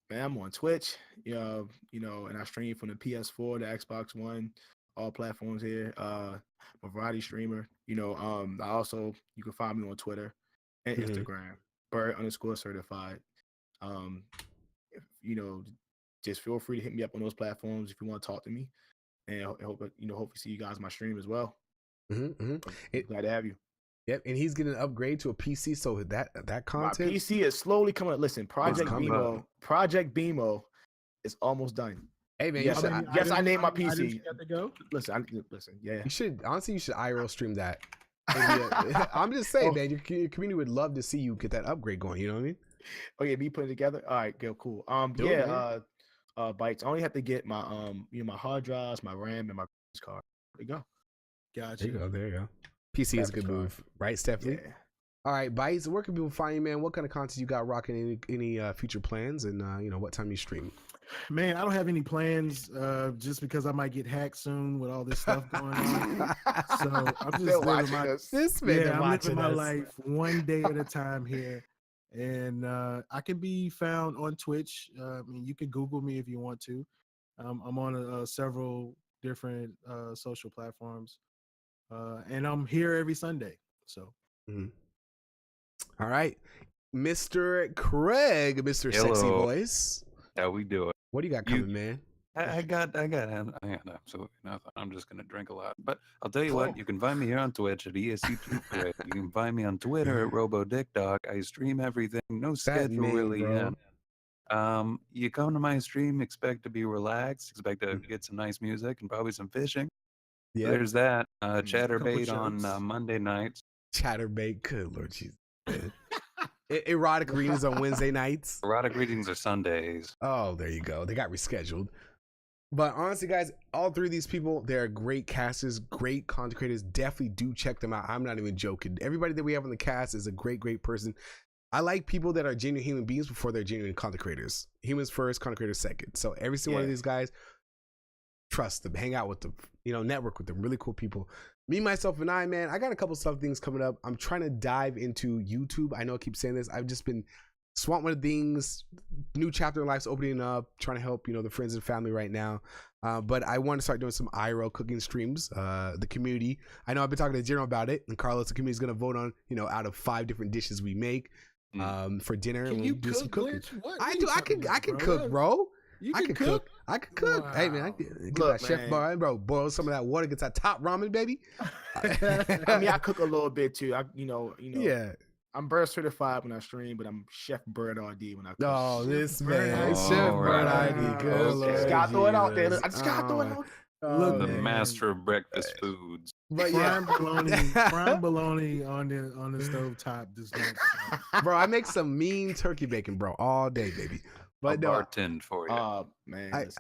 Man, I'm on Twitch, you know, and I stream from the PS4, the Xbox One, all platforms here. I'm a variety streamer. You know, I also, you can find me on Twitter and Instagram, Byrd_certified. If, you know, just feel free to hit me up on those platforms if you want to talk to me, and I hope, you know, hopefully see you guys on my stream as well. Glad to have you. Yep, and he's getting an upgrade to a PC, so that content. My PC is slowly coming up. Listen, Project BMO is almost done. Hey man, yes, I named my PC. Listen, yeah. You should honestly, you should IRL stream that. I'm just saying, man, your community would love to see you get that upgrade going. You know what I mean? Oh yeah, me putting it together. All right, good, cool. Bites. I only have to get my my hard drives, my RAM, and my card. There you go. Gotcha. There you go. PC is a good move, right, Stephanie? Yeah. All right, Bites. Where can people find you, man? What kind of content you got rocking? Any future plans, and you know what time you stream? Man, I don't have any plans. Just because I might get hacked soon with all this stuff going on. So I'm just living my life one day at a time here. And I can be found on Twitch. I mean, you can Google me if you want to. I'm on several different social platforms. And I'm here every Sunday. So, all right, Mr. Craig, Mr. Hello. Sexy Voice. How we doing? What do you got coming, man? I got absolutely nothing. I'm just gonna drink a lot. But I'll tell you what, you can find me here on Twitch at ESC2 Craig. You can find me on Twitter at RoboDickDog. I stream everything, no schedule really. You come to my stream, expect to be relaxed, expect to get some nice music and probably some fishing. Yeah, there's that. Chatterbait on Monday nights. Chatterbait, good Lord Jesus. Erotic readings on Wednesday nights. Erotic readings are Sundays. Oh, there you go. They got rescheduled. But honestly, guys, all three of these people, they're great casters, great content creators. Definitely do check them out. I'm not even joking. Everybody that we have on the cast is a great person. I like people that are genuine human beings before they're genuine content creators. Humans first, content creators second. So every single one of these guys, trust them, hang out with them, you know, network with them. Really cool people. Me, myself, and I, man, I got a couple stuff things coming up. I'm trying to dive into YouTube. I know I keep saying this. I've just been swamped with things. New chapter in life's opening up. Trying to help, you know, the friends and family right now. But I want to start doing some IRL cooking streams. The community. I know I've been talking to Jiro about it, and Carlos, the community is going to vote on, you know, out of 5 different dishes we make for dinner. Can and you do cook, some cooking. I can cook, bro. I can cook. I can cook. Wow. Hey man, I get that chef bar, bro. Boil some of that water, get that top ramen, baby. I mean, I cook a little bit too. Yeah. I'm Byrd certified when I stream, but I'm Chef Byrd RD when I cook. Oh, this man, Chef Byrd ID. Good Lord. Just gotta throw it out there. I just gotta throw it out. Look, the master of breakfast foods. But prime bologna on the stove top does not. Bro, I make some mean turkey bacon, bro, all day, baby. But no, bartend for you. Man,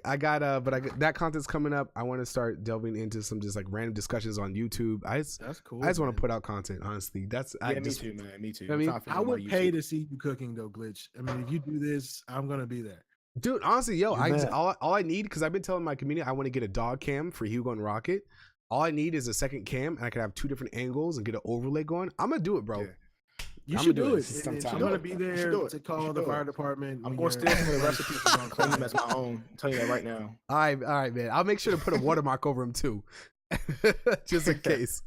I got that content's coming up. I want to start delving into some just like random discussions on YouTube. That's cool. I just want to put out content, honestly. Me too, man. Me too. I mean, I would pay to see you cooking though, Glitch. I mean, if you do this, I'm gonna be there. Dude, honestly, all I need, because I've been telling my community I want to get a dog cam for Hugo and Rocket. All I need is a second cam, and I can have 2 different angles and get an overlay going. I'm gonna do it, bro. You I'm should gonna do it. sometime. I'm gonna be there to call the fire department. I'm going to steal some of the recipes and claim them as my own. I'm telling you that right now. All right, man. I'll make sure to put a watermark over him too, just in case.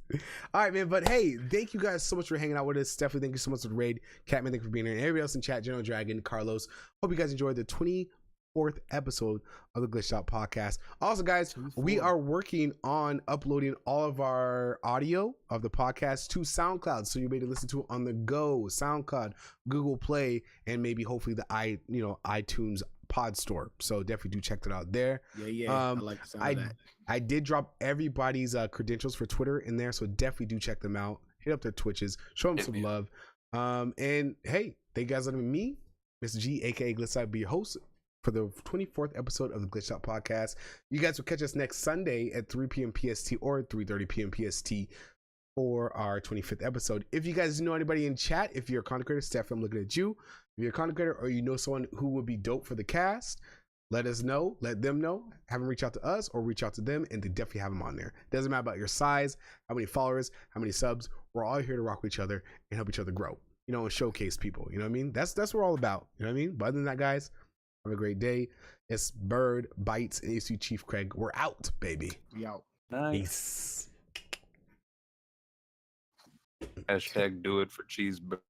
All right, man. But hey, thank you guys so much for hanging out with us. Stephanie, thank you so much for the raid. Catman, thank you for being here. And everybody else in chat, General Dragon, Carlos. Hope you guys enjoyed the 24th episode of the Glitched Out Podcast. Also, guys, we are working on uploading all of our audio of the podcast to SoundCloud, so you'll be able to listen to it on the go. SoundCloud, Google Play, and maybe hopefully the iTunes Pod Store. So definitely do check that out there. Yeah. I like the sound of that. I did drop everybody's credentials for Twitter in there, so definitely do check them out. Hit up their Twitches, show them some love. And hey, thank you guys for letting me, Mr. G, aka Glitched Out, be your host for the 24th episode of the Glitched Out Podcast. You guys will catch us next Sunday at 3 p.m. PST or 3:30 p.m. PST for our 25th episode. If you guys know anybody in chat, if you're a content creator, Steph, I'm looking at you. If you're a content creator or you know someone who would be dope for the cast, let us know, let them know, have them reach out to us or reach out to them, and to definitely have them on there. Doesn't matter about your size, how many followers, how many subs. We're all here to rock with each other and help each other grow, and showcase people. You know what I mean? That's what we're all about. You know what I mean? But other than that, guys, have a great day. It's Bird, Bites, and AC Chief Craig. We're out, baby. We out. Nice. Hashtag do it for cheeseburger.